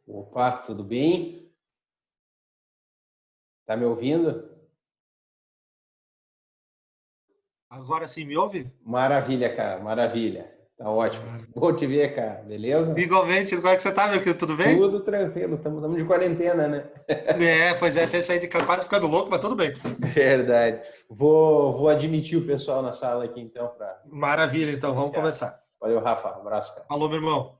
Opa, tudo bem? Tá me ouvindo? Agora sim, me ouve? Maravilha, cara, maravilha. Tá ótimo. Bom te ver, cara, beleza? Igualmente, como é que você tá, meu querido? Tudo bem? Tudo tranquilo, estamos de quarentena, né? Pois é, você sair de casa quase ficando louco, mas tudo bem. Verdade. Vou admitir o pessoal na sala aqui, então, para Maravilha, então, vamos iniciar. começar. Valeu, Rafa. Um abraço, cara. Alô, meu irmão.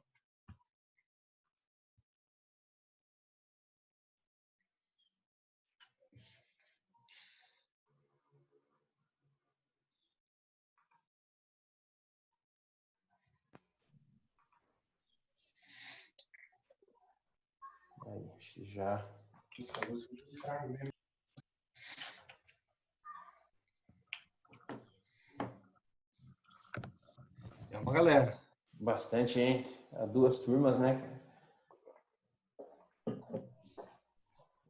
Aí, acho que já. É uma galera. Bastante gente. Há duas turmas, né, cara?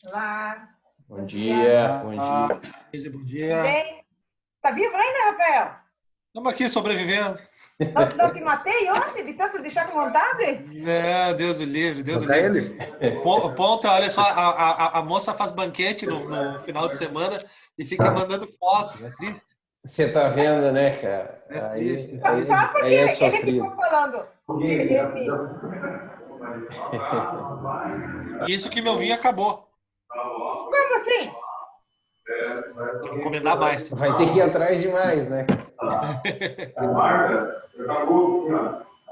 Olá. Bom dia, bom Olá, dia. bom Tudo dia. bem? Tá vivo ainda, Rafael? Estamos aqui sobrevivendo. Não te matei ontem de tanto deixar com vontade? Deus o livre, Deus o livre. O ponto, olha só, a moça faz banquete no final de semana e fica mandando foto. É triste. Você tá vendo, né, cara? É Aí, triste, é aí, triste. Só porque aí é ele ficou sofrido. falando que ele... E isso que meu vinho acabou. Como assim? Tem que encomendar mais. Vai ter que ir atrás de mais, né? A marca, eu acabou,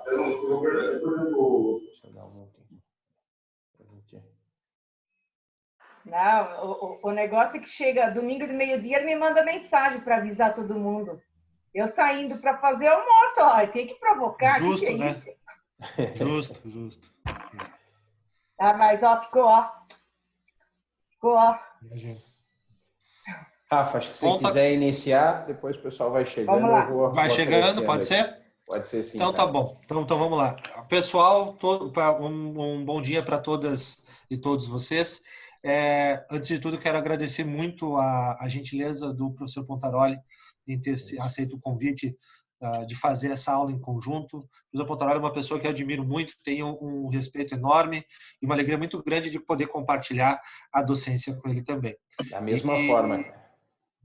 eu vou perder, por exemplo, Deixa eu dar um aqui. Não, o negócio é que chega domingo de meio-dia, ele me manda mensagem para avisar todo mundo. Eu saindo para fazer almoço, ó, tem que provocar, Justo, que é né? isso? Justo. Ah, mas ó, ficou, Imagina. Rafa, acho que se Conta, quiser iniciar, depois o pessoal vai chegando. Vamos lá. vai Vou chegando, crescendo pode aqui. ser? Pode ser sim, Então tá cara. bom. Então vamos lá. Pessoal, um bom dia para todas e todos vocês. Antes de tudo, quero agradecer muito a gentileza do professor Pontaroli em ter aceito o convite de fazer essa aula em conjunto. O professor Pontaroli é uma pessoa que eu admiro muito, tenho um respeito enorme e uma alegria muito grande de poder compartilhar a docência com ele também. Da mesma forma, cara.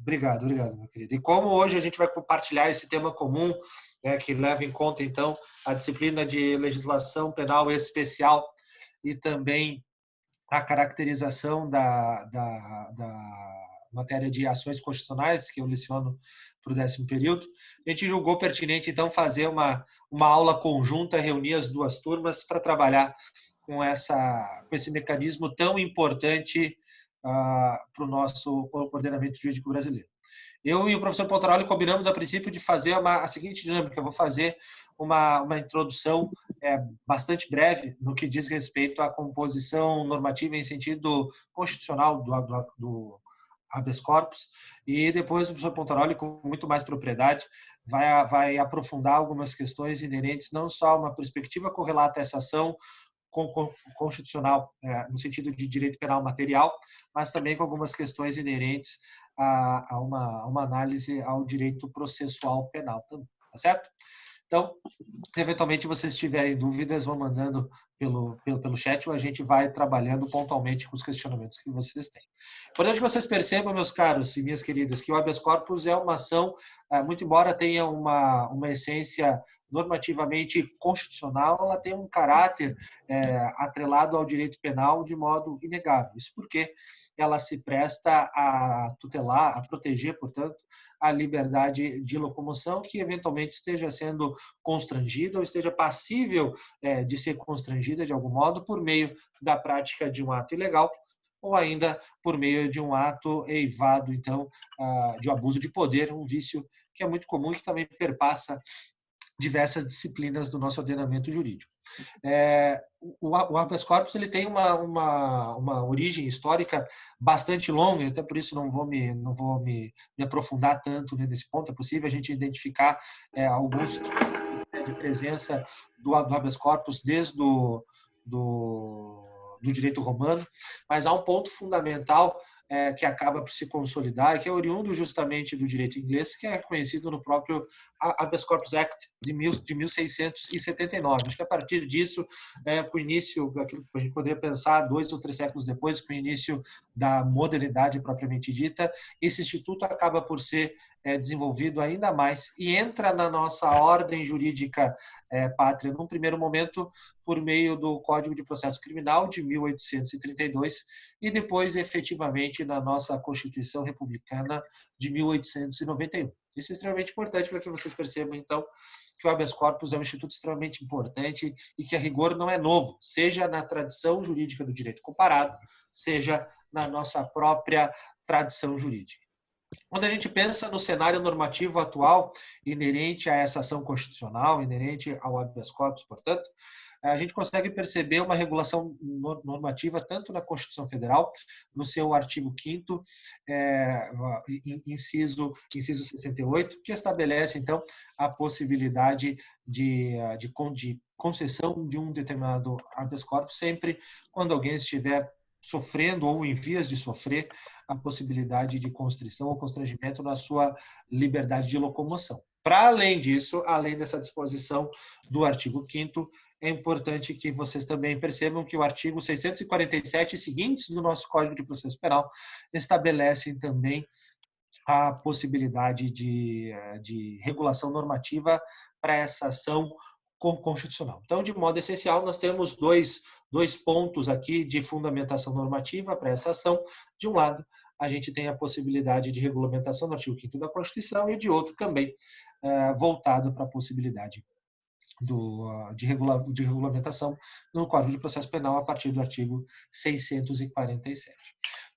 Obrigado, meu querido. E como hoje a gente vai compartilhar esse tema comum, que leva em conta, então, a disciplina de legislação penal especial e também a caracterização da matéria de ações constitucionais, que eu leciono para o 10º período, a gente julgou pertinente, então, fazer uma aula conjunta, reunir as duas turmas para trabalhar com esse mecanismo tão importante para o nosso ordenamento jurídico brasileiro. Eu e o professor Pontaroli combinamos a princípio de fazer a seguinte dinâmica. Eu vou fazer uma introdução bastante breve no que diz respeito à composição normativa em sentido constitucional do habeas corpus, e depois o professor Pontaroli, com muito mais propriedade, vai aprofundar algumas questões inerentes não só a uma perspectiva correlata a essa ação constitucional, no sentido de direito penal material, mas também com algumas questões inerentes a uma análise ao direito processual penal também, tá certo? Então, se eventualmente vocês tiverem dúvidas, vão mandando pelo chat ou a gente vai trabalhando pontualmente com os questionamentos que vocês têm. Importante que vocês percebam, meus caros e minhas queridas, que o habeas corpus é uma ação, muito embora tenha uma essência normativamente constitucional, ela tem um caráter atrelado ao direito penal de modo inegável. Isso porque ela se presta a tutelar, a proteger, portanto, a liberdade de locomoção que eventualmente esteja sendo constrangida ou esteja passível de ser constrangida de algum modo por meio da prática de um ato ilegal ou ainda por meio de um ato eivado, então, de um abuso de poder, um vício que é muito comum e que também perpassa diversas disciplinas do nosso ordenamento jurídico. O habeas corpus ele tem uma origem histórica bastante longa, até por isso não vou me aprofundar tanto nesse ponto. É possível a gente identificar alguns de presença do habeas corpus desde do direito romano, mas há um ponto fundamental que acaba por se consolidar e que é oriundo justamente do direito inglês, que é reconhecido no próprio Habeas Corpus Act de 1679. Acho que a partir disso, com o início, aquilo que a gente poderia pensar 2 ou 3 séculos depois, com o início da modernidade propriamente dita, esse instituto acaba por ser desenvolvido ainda mais e entra na nossa ordem jurídica pátria, num primeiro momento, por meio do Código de Processo Criminal de 1832 e depois, efetivamente, na nossa Constituição Republicana de 1891. Isso é extremamente importante para que vocês percebam, então, que o habeas corpus é um instituto extremamente importante e que, a rigor, não é novo, seja na tradição jurídica do direito comparado, seja na nossa própria tradição jurídica. Quando a gente pensa no cenário normativo atual, inerente a essa ação constitucional, inerente ao habeas corpus, portanto, a gente consegue perceber uma regulação normativa tanto na Constituição Federal, no seu artigo 5º, inciso 68, que estabelece, então, a possibilidade de concessão de um determinado habeas corpus sempre quando alguém estiver sofrendo ou em vias de sofrer a possibilidade de constrição ou constrangimento na sua liberdade de locomoção. Para além disso, além dessa disposição do artigo 5º, é importante que vocês também percebam que o artigo 647 e seguintes do nosso Código de Processo Penal estabelecem também a possibilidade de regulação normativa para essa ação constitucional. Então, de modo essencial, nós temos dois pontos aqui de fundamentação normativa para essa ação. De um lado, a gente tem a possibilidade de regulamentação no artigo 5º da Constituição e de outro também voltado para a possibilidade de regulamentação no Código de Processo Penal a partir do artigo 647.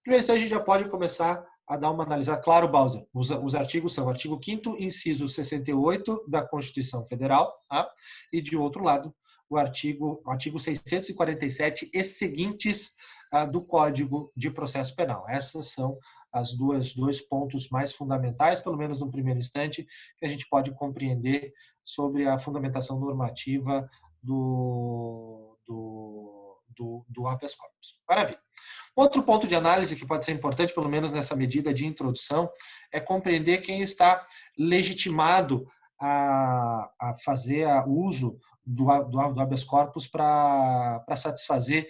Primeiro, então, a gente já pode começar a dar uma analisada. Claro, Bauser, os artigos são o artigo 5º, inciso 68 da Constituição Federal, tá? E, de outro lado, o artigo 647 e seguintes do Código de Processo Penal. Essas são as dois pontos mais fundamentais, pelo menos no primeiro instante, que a gente pode compreender sobre a fundamentação normativa do habeas corpus. Maravilha. Outro ponto de análise que pode ser importante, pelo menos nessa medida de introdução, é compreender quem está legitimado a fazer uso do habeas corpus para satisfazer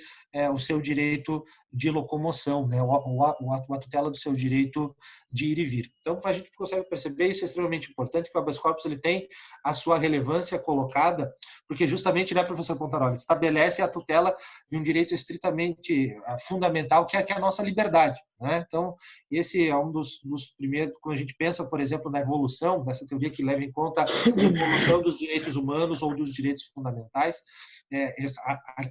o seu direito de locomoção, né? A tutela do seu direito de ir e vir. Então, a gente consegue perceber, isso é extremamente importante, que o habeas corpus ele tem a sua relevância colocada, porque justamente, né, professor Pontaroli, estabelece a tutela de um direito estritamente fundamental, que é a nossa liberdade, né? Então, esse é um dos primeiros, quando a gente pensa, por exemplo, na evolução, nessa teoria que leva em conta a evolução dos direitos humanos ou dos direitos fundamentais,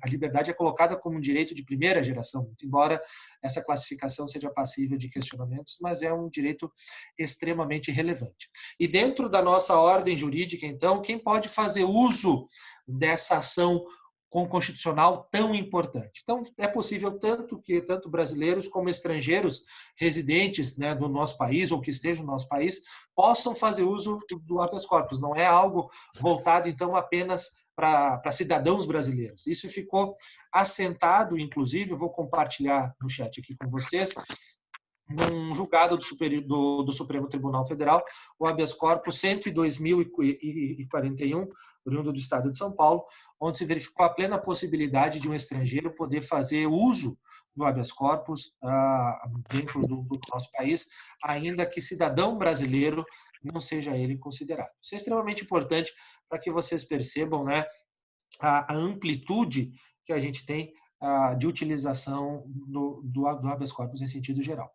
a liberdade é colocada como um direito de primeira geração, embora essa classificação seja passível de questionamentos, mas é um direito extremamente relevante. E dentro da nossa ordem jurídica, então, quem pode fazer uso dessa ação constitucional tão importante? Então, é possível tanto brasileiros como estrangeiros residentes, né, do nosso país ou que estejam no nosso país possam fazer uso do habeas corpus. Não é algo voltado, então, apenas para cidadãos brasileiros. Isso ficou assentado, inclusive, eu vou compartilhar no chat aqui com vocês, num julgado do Supremo Tribunal Federal, o habeas corpus 102.041, oriundo do Estado de São Paulo, onde se verificou a plena possibilidade de um estrangeiro poder fazer uso do habeas corpus dentro do nosso país, ainda que cidadão brasileiro não seja ele considerado. Isso é extremamente importante para que vocês percebam, né, a amplitude que a gente tem de utilização do habeas corpus em sentido geral.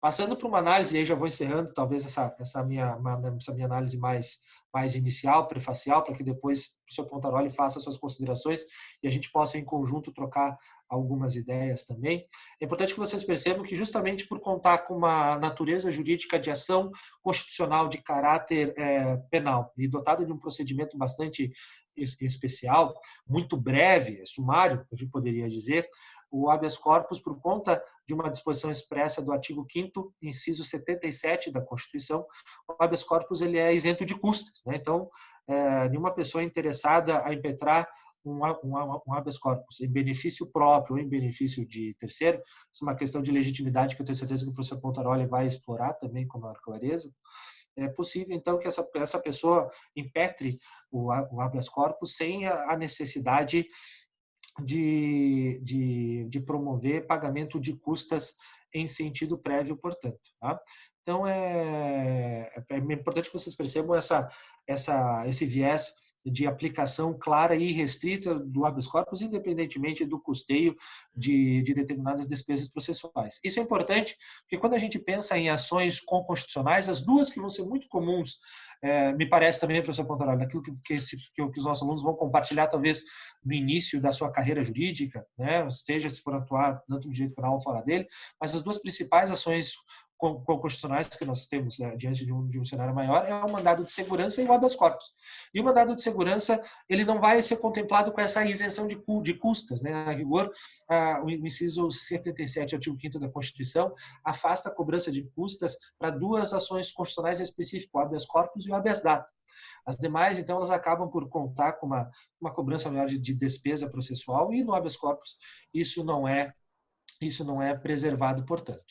Passando para uma análise, e aí já vou encerrando talvez essa minha análise mais inicial, prefacial, para que depois o professor Pontaroli faça suas considerações e a gente possa, em conjunto, trocar algumas ideias também. É importante que vocês percebam que, justamente por contar com uma natureza jurídica de ação constitucional de caráter penal e dotada de um procedimento bastante especial, muito breve, sumário, a gente poderia dizer, o habeas corpus, por conta de uma disposição expressa do artigo 5º, inciso 77 da Constituição, o habeas corpus ele é isento de custas, né? Então, nenhuma pessoa interessada a impetrar um habeas corpus em benefício próprio ou em benefício de terceiro. Isso é uma questão de legitimidade que eu tenho certeza que o professor Pontaroli vai explorar também com maior clareza. É possível, então, que essa pessoa impetre o habeas corpus sem a necessidade de promover pagamento de custas em sentido prévio, portanto. Tá? Então, é importante que vocês percebam esse viés de aplicação clara e restrita do habeas corpus, independentemente do custeio de determinadas despesas processuais. Isso é importante, porque quando a gente pensa em ações constitucionais, as duas que vão ser muito comuns, me parece também, professor Pontaroli, daquilo que os nossos alunos vão compartilhar, talvez, no início da sua carreira jurídica, né? Seja se for atuar tanto no direito penal ou fora dele, mas as duas principais ações constitucionais que nós temos, né, diante de um cenário maior é o mandado de segurança e o habeas corpus. E o mandado de segurança, ele não vai ser contemplado com essa isenção de custas, né? A rigor, o inciso 77, artigo 5º da Constituição, afasta a cobrança de custas para duas ações constitucionais específicas, o habeas corpus e o habeas data. As demais, então, elas acabam por contar com uma cobrança maior de despesa processual, e no habeas corpus isso não é preservado, portanto.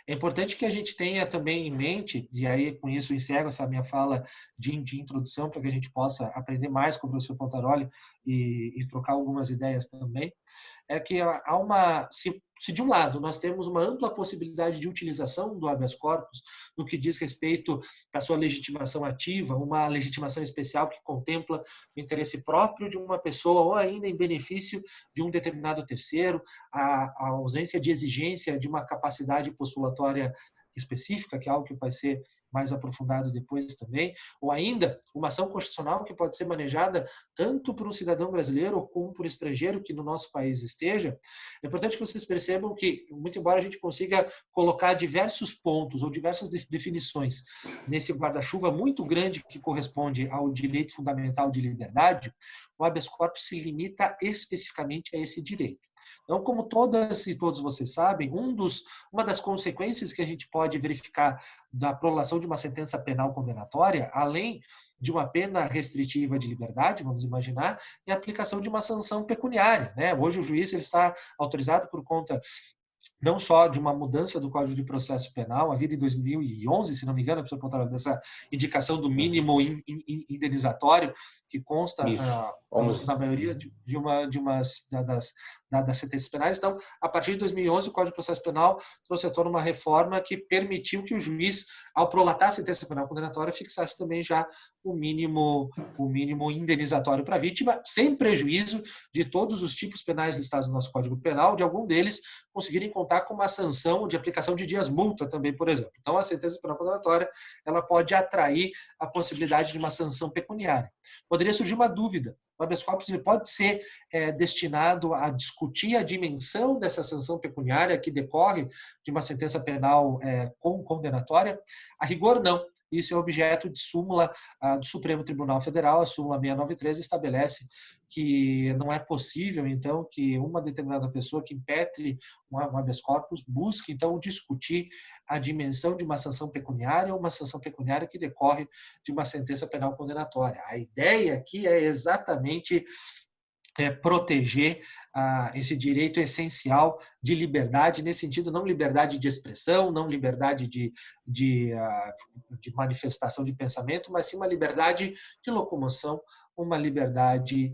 É importante que a gente tenha também em mente, e aí com isso eu encerro essa minha fala de introdução, para que a gente possa aprender mais com o professor Pontaroli e trocar algumas ideias também, é que se de um lado nós temos uma ampla possibilidade de utilização do habeas corpus no que diz respeito à sua legitimação ativa, uma legitimação especial que contempla o interesse próprio de uma pessoa ou ainda em benefício de um determinado terceiro, a ausência de exigência de uma capacidade postulatória específica, que é algo que vai ser mais aprofundado depois também, ou ainda uma ação constitucional que pode ser manejada tanto por um cidadão brasileiro como por estrangeiro que no nosso país esteja. É importante que vocês percebam que, muito embora a gente consiga colocar diversos pontos ou diversas definições nesse guarda-chuva muito grande que corresponde ao direito fundamental de liberdade, o habeas corpus se limita especificamente a esse direito. Então, como todas e todos vocês sabem, uma das consequências que a gente pode verificar da prolação de uma sentença penal condenatória, além de uma pena restritiva de liberdade, vamos imaginar, é a aplicação de uma sanção pecuniária, né? Hoje o juiz ele está autorizado por conta não só de uma mudança do Código de Processo Penal, havia em 2011, se não me engano, a pessoa apontaram dessa indicação do mínimo indenizatório, que consta na maioria das sentenças penais. Então, a partir de 2011, o Código de Processo Penal trouxe à tona uma reforma que permitiu que o juiz, ao prolatar a sentença penal condenatória, fixasse também já o mínimo indenizatório para a vítima, sem prejuízo de todos os tipos penais listados no nosso Código Penal, de algum deles conseguirem contar com uma sanção de aplicação de dias multa também, por exemplo. Então, a sentença penal condenatória ela pode atrair a possibilidade de uma sanção pecuniária. Poderia surgir uma dúvida. O habeas corpus ele pode ser destinado a discutir a dimensão dessa sanção pecuniária que decorre de uma sentença penal condenatória? A rigor, não. Isso é objeto de súmula do Supremo Tribunal Federal. A súmula 693 estabelece que não é possível, então, que uma determinada pessoa que impetre um habeas corpus busque, então, discutir a dimensão de uma sanção pecuniária ou uma sanção pecuniária que decorre de uma sentença penal condenatória. A ideia aqui é exatamente proteger esse direito essencial de liberdade, nesse sentido, não liberdade de expressão, não liberdade de manifestação de pensamento, mas sim uma liberdade de locomoção, uma liberdade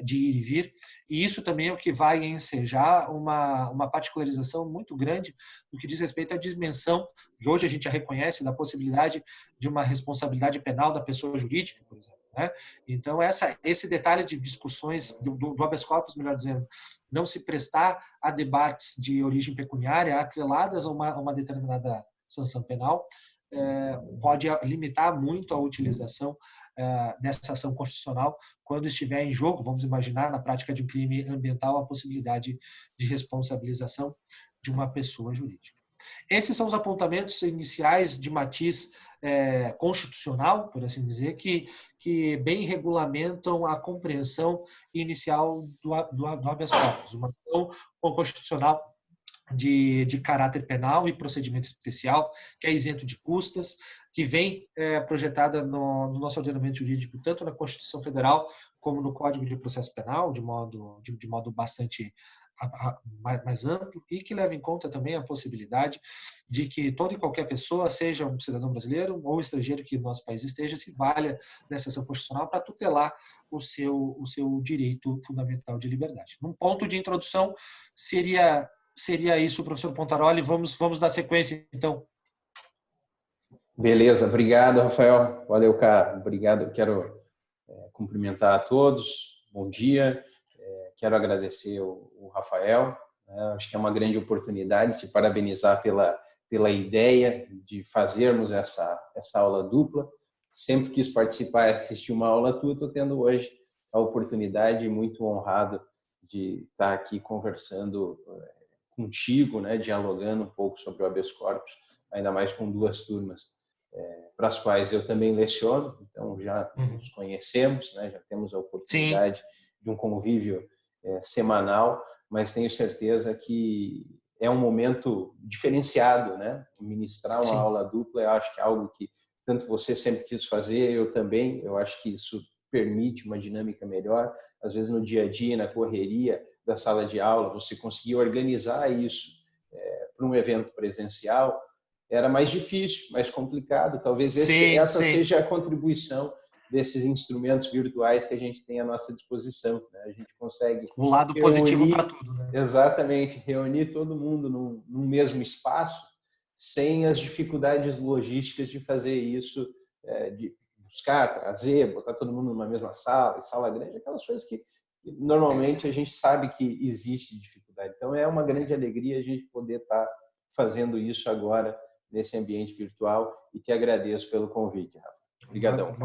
de ir e vir. E isso também é o que vai ensejar uma particularização muito grande no que diz respeito à dimensão, que hoje a gente já reconhece, da possibilidade de uma responsabilidade penal da pessoa jurídica, por exemplo. Né? Então, esse detalhe de discussões do habeas corpus, melhor dizendo, não se prestar a debates de origem pecuniária atreladas a uma determinada sanção penal, pode limitar muito a utilização dessa ação constitucional quando estiver em jogo, vamos imaginar, na prática de um crime ambiental, a possibilidade de responsabilização de uma pessoa jurídica. Esses são os apontamentos iniciais de matiz constitucional, por assim dizer, que bem regulamentam a compreensão inicial do habeas corpus, uma ação constitucional de caráter penal e procedimento especial, que é isento de custas, que vem projetada no nosso ordenamento jurídico, tanto na Constituição Federal como no Código de Processo Penal, de modo bastante mais amplo, e que leva em conta também a possibilidade de que toda e qualquer pessoa, seja um cidadão brasileiro ou estrangeiro que no nosso país esteja, se valha dessa ação constitucional para tutelar o seu direito fundamental de liberdade. Num ponto de introdução, seria isso, professor Pontaroli. Vamos dar sequência, então. Beleza, obrigado, Rafael. Valeu, cara. Obrigado. Quero cumprimentar a todos. Bom dia. Quero agradecer o Rafael. Acho que é uma grande oportunidade, te parabenizar pela ideia de fazermos essa aula dupla. Sempre quis participar e assistir uma aula tua, estou tendo hoje a oportunidade, muito honrado de estar aqui conversando contigo, né, dialogando um pouco sobre o habeas corpus, ainda mais com duas turmas para as quais eu também leciono, então já nos conhecemos, né, já temos a oportunidade de um convívio semanal, mas tenho certeza que é um momento diferenciado, né? Ministrar uma aula dupla, eu acho que é algo que tanto você sempre quis fazer, eu também, eu acho que isso permite uma dinâmica melhor, às vezes no dia a dia, na correria da sala de aula, você conseguir organizar isso para um evento presencial, era mais difícil, mais complicado, talvez essa seja a contribuição desses instrumentos virtuais que a gente tem à nossa disposição, né? A gente consegue um lado positivo para tudo, né? Exatamente, reunir todo mundo num mesmo espaço, sem as dificuldades logísticas de fazer isso, de buscar, trazer, botar todo mundo numa mesma sala, sala grande, aquelas coisas que normalmente a gente sabe que existe dificuldade. Então é uma grande alegria a gente poder estar fazendo isso agora nesse ambiente virtual, e te agradeço pelo convite, Rafa. Obrigadão.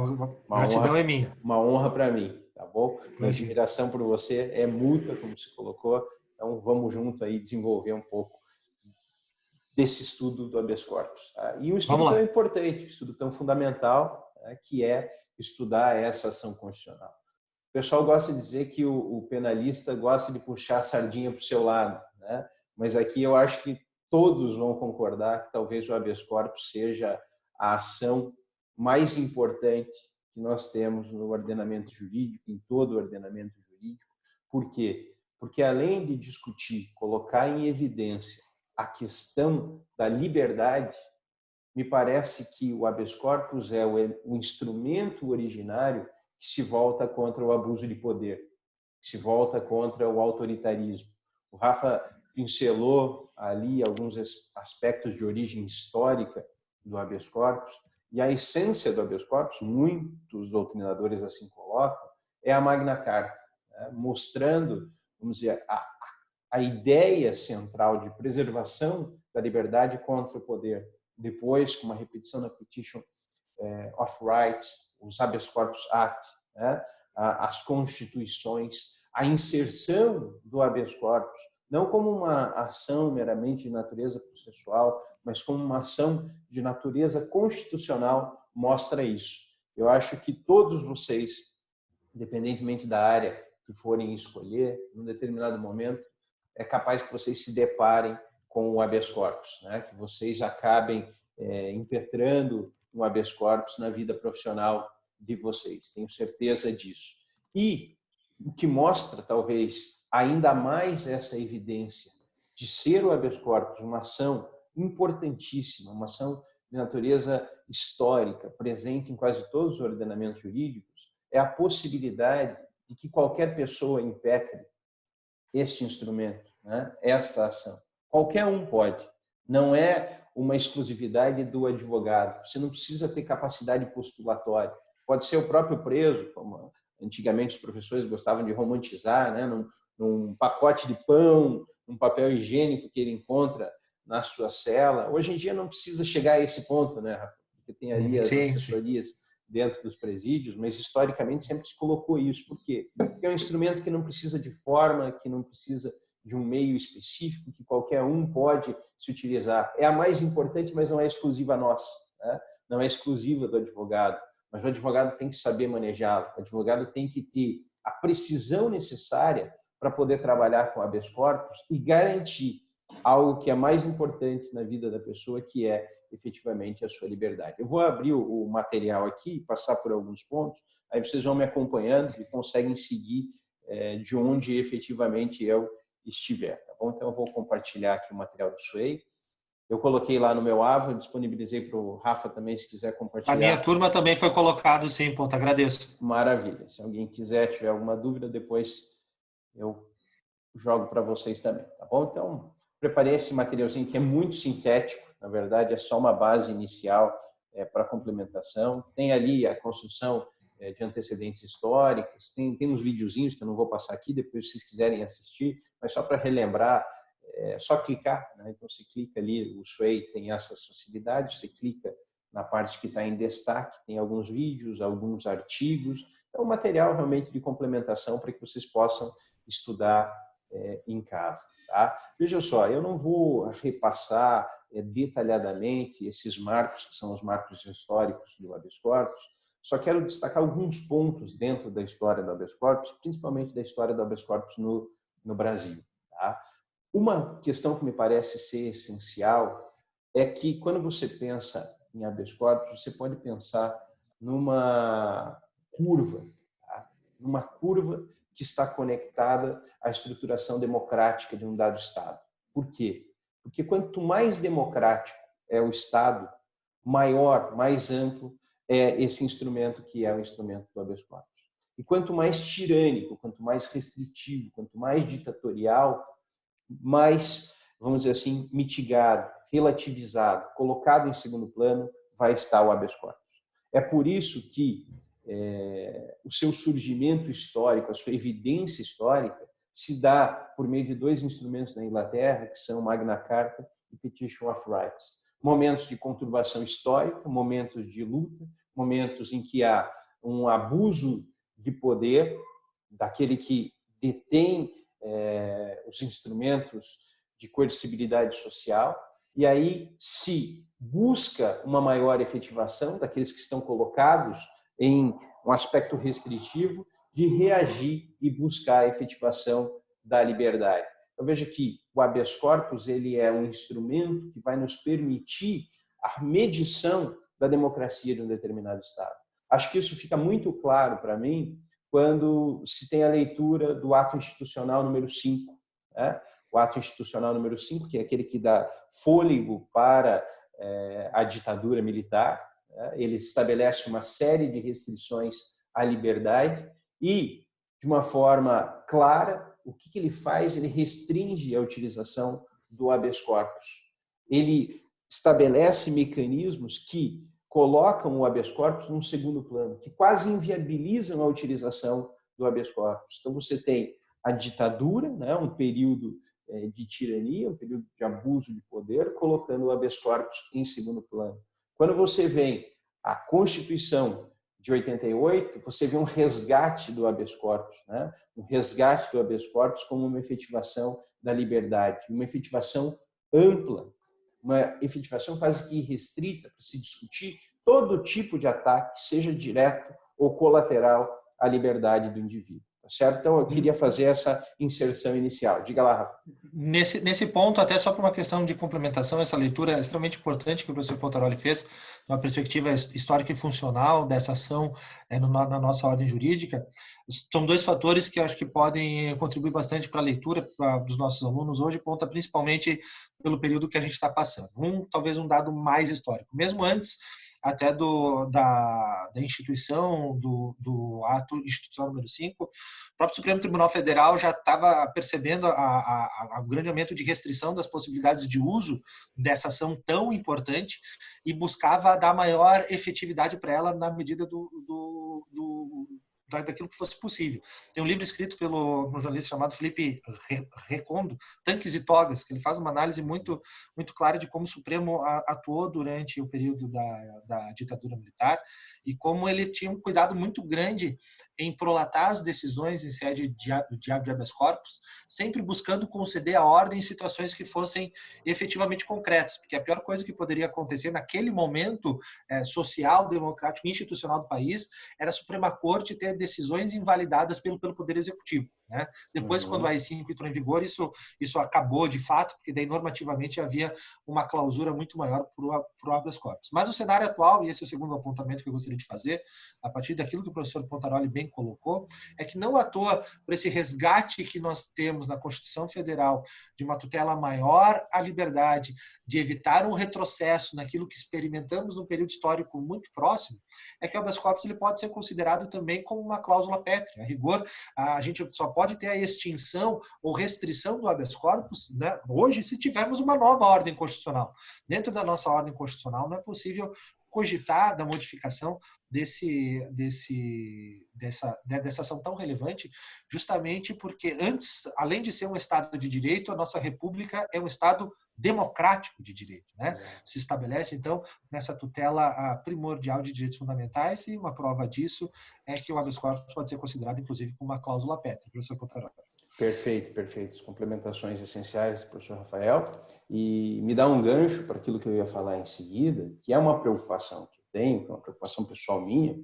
Gratidão é minha. Uma honra para mim, tá bom? Minha admiração por você é mútua, como você colocou. Então, vamos junto aí desenvolver um pouco desse estudo do habeas corpus. Tá? E um estudo tão importante, um estudo tão fundamental, né, que é estudar essa ação constitucional. O pessoal gosta de dizer que o penalista gosta de puxar a sardinha para o seu lado, né? Mas aqui eu acho que todos vão concordar que talvez o habeas corpus seja a ação mais importante que nós temos no ordenamento jurídico, em todo o ordenamento jurídico. Por quê? Porque além de discutir, colocar em evidência a questão da liberdade, me parece que o habeas corpus é o instrumento originário que se volta contra o abuso de poder, que se volta contra o autoritarismo. O Rafa pincelou ali alguns aspectos de origem histórica do habeas corpus, e a essência do habeas corpus, muitos doutrinadores assim colocam, é a Magna Carta, né? Mostrando, vamos dizer, a ideia central de preservação da liberdade contra o poder. Depois, com uma repetição na Petition of Rights, os Habeas Corpus Act, né? As constituições, a inserção do habeas corpus, não como uma ação meramente de natureza processual, mas como uma ação de natureza constitucional, mostra isso. Eu acho que todos vocês, independentemente da área que forem escolher, num determinado momento, é capaz que vocês se deparem com o habeas corpus, né? Que vocês acabem impetrando um habeas corpus na vida profissional de vocês. Tenho certeza disso. E o que mostra, talvez, ainda mais essa evidência de ser o habeas corpus uma ação importantíssima, uma ação de natureza histórica, presente em quase todos os ordenamentos jurídicos, é a possibilidade de que qualquer pessoa impetre este instrumento, né? Esta ação. Qualquer um pode. Não é uma exclusividade do advogado. Você não precisa ter capacidade postulatória. Pode ser o próprio preso, como antigamente os professores gostavam de romantizar, né? Num pacote de pão, num papel higiênico que ele encontra na sua cela. Hoje em dia não precisa chegar a esse ponto, né, Rafa? Porque tem ali as assessorias dentro dos presídios, mas historicamente sempre se colocou isso. Por quê? Porque é um instrumento que não precisa de forma, que não precisa de um meio específico, que qualquer um pode se utilizar. É a mais importante, mas não é exclusiva nossa, né? Não é exclusiva do advogado, mas o advogado tem que saber manejá-lo, o advogado tem que ter a precisão necessária para poder trabalhar com habeas corpus e garantir algo que é mais importante na vida da pessoa, que é efetivamente a sua liberdade. Eu vou abrir o material aqui, passar por alguns pontos, aí vocês vão me acompanhando e conseguem seguir de onde efetivamente eu estiver, tá bom? Então eu vou compartilhar aqui o material do Sway. Eu coloquei lá no meu Ava, disponibilizei para o Rafa também, se quiser compartilhar. A minha turma também foi colocado, sim, ponto, agradeço. Maravilha. Se alguém quiser, tiver alguma dúvida, depois eu jogo para vocês também, tá bom? Então, preparei esse materialzinho que é muito sintético, na verdade é só uma base inicial para complementação. Tem ali a construção de antecedentes históricos, tem uns videozinhos que eu não vou passar aqui, depois se vocês quiserem assistir, mas só para relembrar, é só clicar, né? Então você clica ali, o Sway tem essas facilidades, você clica na parte que está em destaque, tem alguns vídeos, alguns artigos, então material realmente de complementação para que vocês possam estudar em casa. Tá? Veja só, eu não vou repassar detalhadamente esses marcos, que são os marcos históricos do habeas corpus, só quero destacar alguns pontos dentro da história do habeas corpus, principalmente da história do habeas corpus no Brasil. Tá? Uma questão que me parece ser essencial é que quando você pensa em habeas corpus, você pode pensar numa curva, tá? Numa curva que está conectada à estruturação democrática de um dado Estado. Por quê? Porque quanto mais democrático é o Estado, maior, mais amplo é esse instrumento que é o instrumento do habeas corpus. E quanto mais tirânico, quanto mais restritivo, quanto mais ditatorial, mais, vamos dizer assim, mitigado, relativizado, colocado em segundo plano, vai estar o habeas corpus. É por isso que o seu surgimento histórico, a sua evidência histórica, se dá por meio de dois instrumentos na Inglaterra, que são Magna Carta e Petition of Rights. Momentos de conturbação histórica, momentos de luta, momentos em que há um abuso de poder daquele que detém os instrumentos de coercibilidade social, e aí se busca uma maior efetivação daqueles que estão colocados em um aspecto restritivo, de reagir e buscar a efetivação da liberdade. Eu vejo que o habeas corpus ele é um instrumento que vai nos permitir a medição da democracia de um determinado Estado. Acho que isso fica muito claro para mim quando se tem a leitura do ato institucional número 5. Né? O ato institucional número 5, que é aquele que dá fôlego para a ditadura militar, ele estabelece uma série de restrições à liberdade e, de uma forma clara, o que ele faz? Ele restringe a utilização do habeas corpus. Ele estabelece mecanismos que colocam o habeas corpus num segundo plano, que quase inviabilizam a utilização do habeas corpus. Então, você tem a ditadura, né, um período de tirania, um período de abuso de poder, colocando o habeas corpus em segundo plano. Quando você vem a Constituição de 88, você vê um resgate do habeas corpus, né? Um resgate do habeas corpus como uma efetivação da liberdade, uma efetivação ampla, uma efetivação quase que irrestrita para se discutir todo tipo de ataque, seja direto ou colateral à liberdade do indivíduo. Tá certo? Então, eu queria fazer essa inserção inicial. Diga lá, Rafa. Nesse ponto, até só por uma questão de complementação, essa leitura é extremamente importante que o professor Pontaroli fez, uma perspectiva histórica e funcional dessa ação na nossa ordem jurídica. São dois fatores que eu acho que podem contribuir bastante para a leitura dos nossos alunos hoje, conta principalmente pelo período que a gente está passando. Talvez um dado mais histórico. Mesmo antes até da instituição, do ato institucional número 5, o próprio Supremo Tribunal Federal já estava percebendo o grande aumento de restrição das possibilidades de uso dessa ação tão importante e buscava dar maior efetividade para ela na medida daquilo que fosse possível. Tem um livro escrito pelo um jornalista chamado Felipe Recondo, Tanques e Togas, que ele faz uma análise muito clara de como o Supremo atuou durante o período da ditadura militar e como ele tinha um cuidado muito grande em prolatar as decisões em sede de habeas corpus, sempre buscando conceder a ordem em situações que fossem efetivamente concretas, porque a pior coisa que poderia acontecer naquele momento social, democrático e institucional do país era a Suprema Corte ter decisões invalidadas pelo Poder Executivo. né? Depois, quando o AI-5 entrou em vigor, isso acabou de fato, porque daí normativamente havia uma clausura muito maior para o habeas corpus. Mas o cenário atual, e esse é o segundo apontamento que eu gostaria de fazer, a partir daquilo que o professor Pontaroli bem colocou, é que não à toa, por esse resgate que nós temos na Constituição Federal de uma tutela maior à liberdade, de evitar um retrocesso naquilo que experimentamos num período histórico muito próximo, é que o habeas corpus ele pode ser considerado também como uma cláusula pétrea. A rigor, a gente só pode ter a extinção ou restrição do habeas corpus, né, hoje, se tivermos uma nova ordem constitucional. Dentro da nossa ordem constitucional, não é possível cogitar da modificação dessa ação tão relevante, justamente porque antes, além de ser um Estado de direito, a nossa República é um Estado democrático de direito, né? Se estabelece, então, nessa tutela primordial de direitos fundamentais, e uma prova disso é que o habeas corpus pode ser considerado, inclusive, como uma cláusula pétrea. Professor Pontaroli. Perfeito, perfeito. As complementações essenciais, professor Rafael. E me dá um gancho para aquilo que eu ia falar em seguida, que é uma preocupação que eu tenho, que é uma preocupação pessoal minha,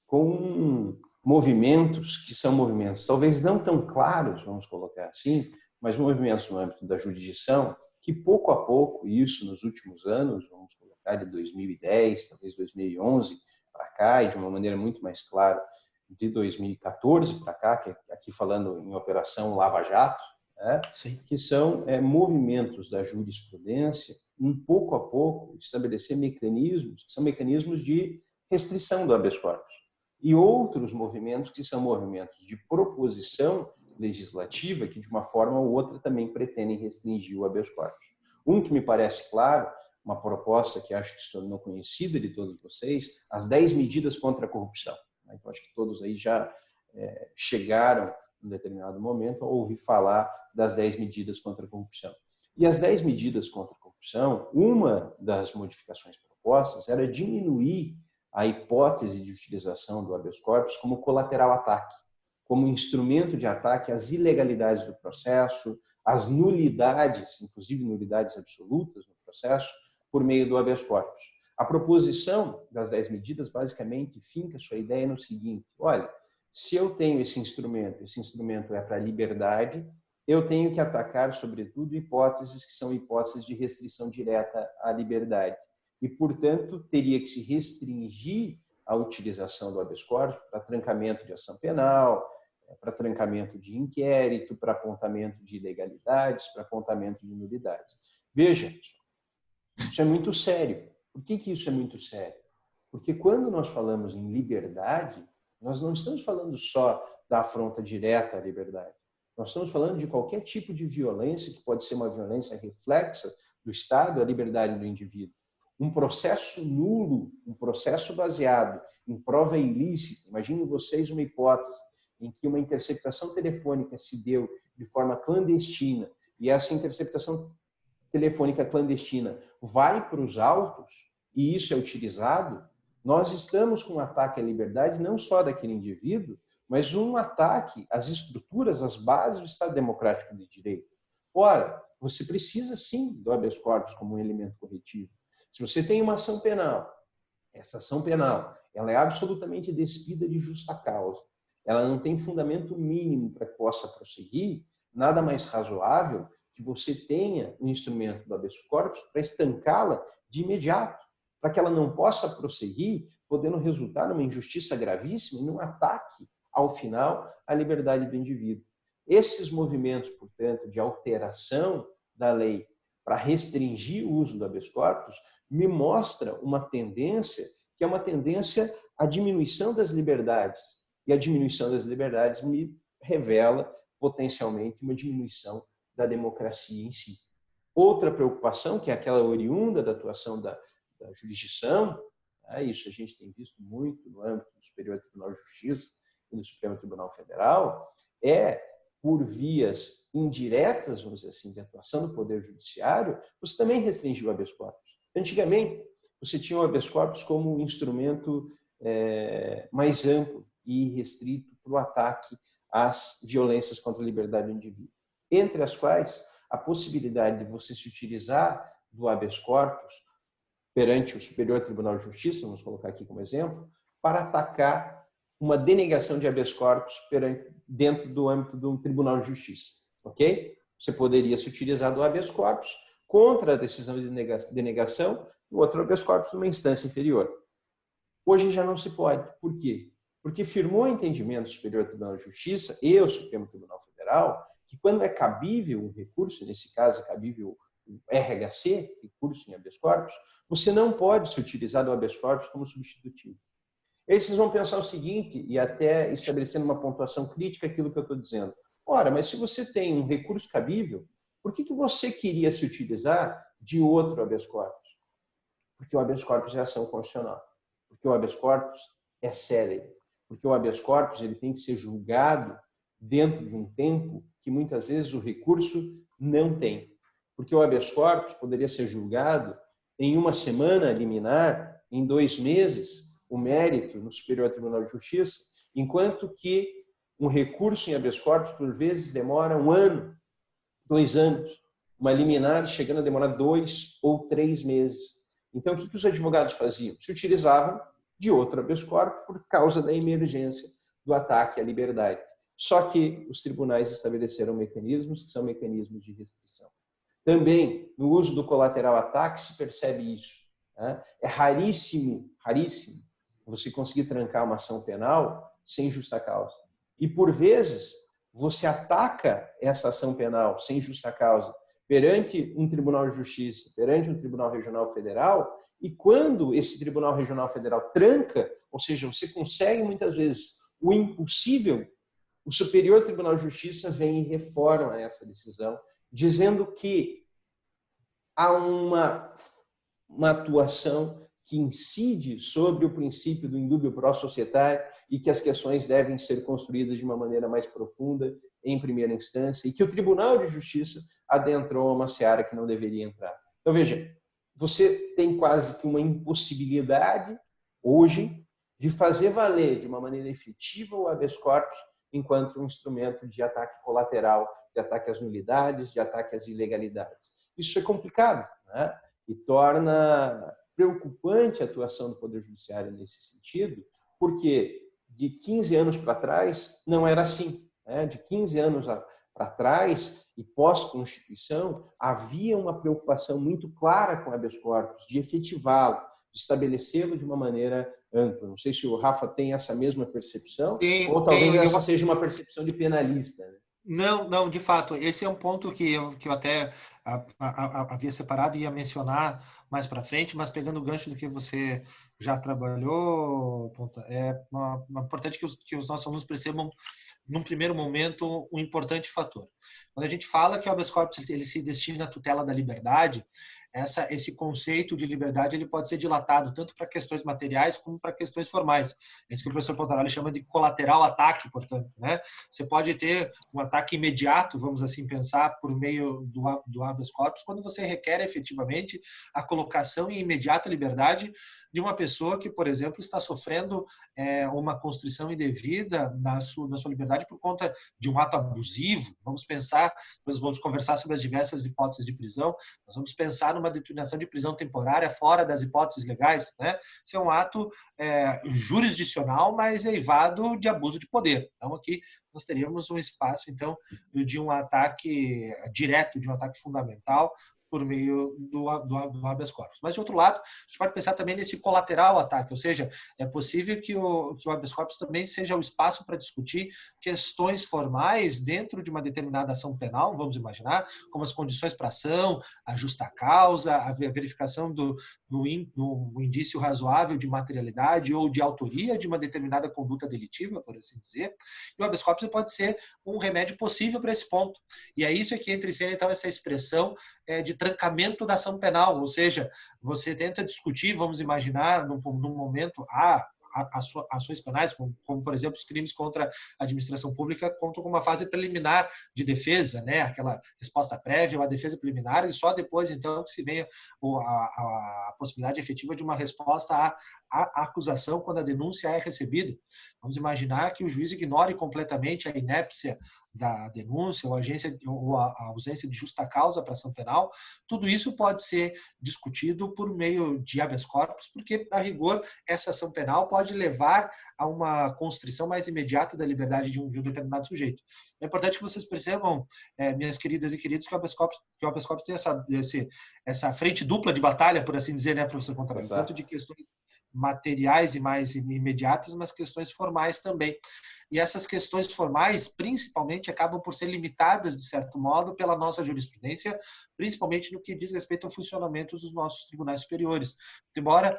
com movimentos que são movimentos talvez não tão claros, vamos colocar assim, mas movimentos no âmbito da jurisdição, que pouco a pouco, isso nos últimos anos, vamos colocar de 2010, talvez 2011 para cá, e de uma maneira muito mais clara, de 2014 para cá, que aqui falando em Operação Lava Jato, né, que são movimentos da jurisprudência, um pouco a pouco, estabelecer mecanismos, que são mecanismos de restrição do habeas corpus, e outros movimentos que são movimentos de proposição legislativa, que de uma forma ou outra também pretendem restringir o habeas corpus. Um que me parece claro, uma proposta que acho que se tornou conhecida de todos vocês, as 10 medidas contra a corrupção. Então, acho que todos aí já chegaram, em determinado momento, a ouvir falar das 10 medidas contra a corrupção. E as 10 medidas contra a corrupção, uma das modificações propostas era diminuir a hipótese de utilização do habeas corpus como colateral ataque, como instrumento de ataque às ilegalidades do processo, às nulidades, inclusive nulidades absolutas no processo, por meio do habeas corpus. A proposição das 10 medidas basicamente finca sua ideia no seguinte: olha, se eu tenho esse instrumento é para a liberdade, eu tenho que atacar, sobretudo, hipóteses que são hipóteses de restrição direta à liberdade. E, portanto, teria que se restringir a utilização do habeas corpus para trancamento de ação penal, para trancamento de inquérito, para apontamento de ilegalidades, para apontamento de nulidades. Veja, isso é muito sério. Por que isso é muito sério? Porque quando nós falamos em liberdade, nós não estamos falando só da afronta direta à liberdade. Nós estamos falando de qualquer tipo de violência, que pode ser uma violência reflexa do Estado à liberdade do indivíduo. Um processo nulo, um processo baseado em prova ilícita. Imaginem vocês uma hipótese em que uma interceptação telefônica se deu de forma clandestina e essa interceptação telefônica clandestina vai para os autos e isso é utilizado, nós estamos com um ataque à liberdade não só daquele indivíduo, mas um ataque às estruturas, às bases do Estado Democrático de Direito. Ora, você precisa sim do habeas corpus como um elemento corretivo. Se você tem uma ação penal, essa ação penal ela é absolutamente despida de justa causa, ela não tem fundamento mínimo para que possa prosseguir, nada mais razoável que você tenha um instrumento do habeas corpus para estancá-la de imediato, para que ela não possa prosseguir, podendo resultar numa injustiça gravíssima e num ataque, ao final, à liberdade do indivíduo. Esses movimentos, portanto, de alteração da lei para restringir o uso do habeas corpus me mostra uma tendência que é uma tendência à diminuição das liberdades. E a diminuição das liberdades me revela potencialmente uma diminuição da democracia em si. Outra preocupação, que é aquela oriunda da atuação da jurisdição, isso a gente tem visto muito no âmbito do Superior Tribunal de Justiça e do Supremo Tribunal Federal, é por vias indiretas, vamos dizer assim, de atuação do Poder Judiciário, você também restringiu o habeas corpus. Antigamente, você tinha o habeas corpus como um instrumento mais amplo e restrito para o ataque às violências contra a liberdade do indivíduo, entre as quais a possibilidade de você se utilizar do habeas corpus perante o Superior Tribunal de Justiça, vamos colocar aqui como exemplo, para atacar uma denegação de habeas corpus dentro do âmbito de um tribunal de justiça, ok? Você poderia se utilizar do habeas corpus contra a decisão de denegação do outro habeas corpus numa instância inferior. Hoje já não se pode. Por quê? Porque firmou o entendimento do Superior Tribunal de Justiça e o Supremo Tribunal Federal que quando é cabível um recurso, nesse caso é cabível o RHC, recurso em habeas corpus, você não pode se utilizar do habeas corpus como substitutivo. Aí vocês vão pensar o seguinte, e até estabelecendo uma pontuação crítica àquilo que eu estou dizendo. Ora, mas se você tem um recurso cabível, por que você queria se utilizar de outro habeas corpus? Porque o habeas corpus é ação constitucional. Porque o habeas corpus é célere. Porque o habeas corpus ele tem que ser julgado dentro de um tempo que muitas vezes o recurso não tem. Porque o habeas corpus poderia ser julgado em uma semana liminar, em 2 meses, o mérito no Superior Tribunal de Justiça, enquanto que um recurso em habeas corpus, por vezes, demora 1 ano, 2 anos. Uma liminar chegando a demorar 2 ou 3 meses. Então, o que os advogados faziam? Se utilizavam de outro habeas corpus por causa da emergência do ataque à liberdade. Só que os tribunais estabeleceram mecanismos que são mecanismos de restrição. Também, no uso do colateral ataque, se percebe isso. Né? É raríssimo, raríssimo, você conseguir trancar uma ação penal sem justa causa. E, por vezes, você ataca essa ação penal sem justa causa perante um tribunal de justiça, perante um tribunal regional federal, e quando esse tribunal regional federal tranca, ou seja, você consegue muitas vezes o impossível, o Superior Tribunal de Justiça vem e reforma essa decisão, dizendo que há uma atuação que incide sobre o princípio do indúbio pro societário e que as questões devem ser construídas de uma maneira mais profunda em primeira instância e que o Tribunal de Justiça adentrou uma seara que não deveria entrar. Então, veja, você tem quase que uma impossibilidade hoje de fazer valer de uma maneira efetiva o habeas corpus enquanto um instrumento de ataque colateral, de ataque às nulidades, de ataque às ilegalidades. Isso é complicado, né? E torna preocupante a atuação do Poder Judiciário nesse sentido, porque de 15 anos para trás não era assim. Né? De 15 anos para trás e pós-Constituição, havia uma preocupação muito clara com o habeas corpus, de efetivá-lo, de estabelecê-lo de uma maneira ampla. Não sei se o Rafa tem essa mesma percepção, ou talvez essa seja uma percepção de penalista. Né? Não, de fato, esse é um ponto que eu até havia separado e ia mencionar mais para frente, mas pegando o gancho do que você já trabalhou, Ponta, é importante que os nossos alunos percebam, num primeiro momento, um importante fator. Quando a gente fala que o habeas corpus ele se destina à tutela da liberdade, esse conceito de liberdade ele pode ser dilatado tanto para questões materiais como para questões formais. É isso que o professor Pontaroli chama de colateral ataque, portanto. Né? Você pode ter um ataque imediato, vamos assim pensar, por meio do habeas corpus, quando você requer efetivamente a colocação em imediata liberdade de uma pessoa que, por exemplo, está sofrendo uma constrição indevida na sua liberdade por conta de um ato abusivo. Vamos pensar, nós vamos conversar sobre as diversas hipóteses de prisão, nós vamos pensar numa determinação de prisão temporária fora das hipóteses legais. Né? Isso é um ato jurisdicional, mas eivado de abuso de poder. Então, aqui nós teríamos um espaço, então, de um ataque direto, de um ataque fundamental, por meio do habeas corpus. Mas, de outro lado, a gente pode pensar também nesse colateral ataque, ou seja, é possível que o habeas corpus também seja o espaço para discutir questões formais dentro de uma determinada ação penal, vamos imaginar, como as condições para ação, a justa causa, a verificação do indício razoável de materialidade ou de autoria de uma determinada conduta delitiva, por assim dizer. E o habeas corpus pode ser um remédio possível para esse ponto. E é isso que entra em cena, então, essa expressão de trancamento da ação penal, ou seja, você tenta discutir, vamos imaginar, num momento, ações penais, como, por exemplo, os crimes contra a administração pública, contam com uma fase preliminar de defesa, né? Aquela resposta prévia, uma defesa preliminar, e só depois, então, que se venha a possibilidade efetiva de uma resposta à acusação quando a denúncia é recebida. Vamos imaginar que o juiz ignore completamente a inépcia da denúncia, ou a ausência de justa causa para ação penal, tudo isso pode ser discutido por meio de habeas corpus, porque, a rigor, essa ação penal pode levar a uma constrição mais imediata da liberdade de um determinado sujeito. É importante que vocês percebam, minhas queridas e queridos, que o habeas corpus tem essa frente dupla de batalha, por assim dizer, né, professor Pontarelli? Tanto de questões materiais e mais imediatas, mas questões formais também. E essas questões formais, principalmente, acabam por ser limitadas, de certo modo, pela nossa jurisprudência, principalmente no que diz respeito ao funcionamento dos nossos tribunais superiores. Embora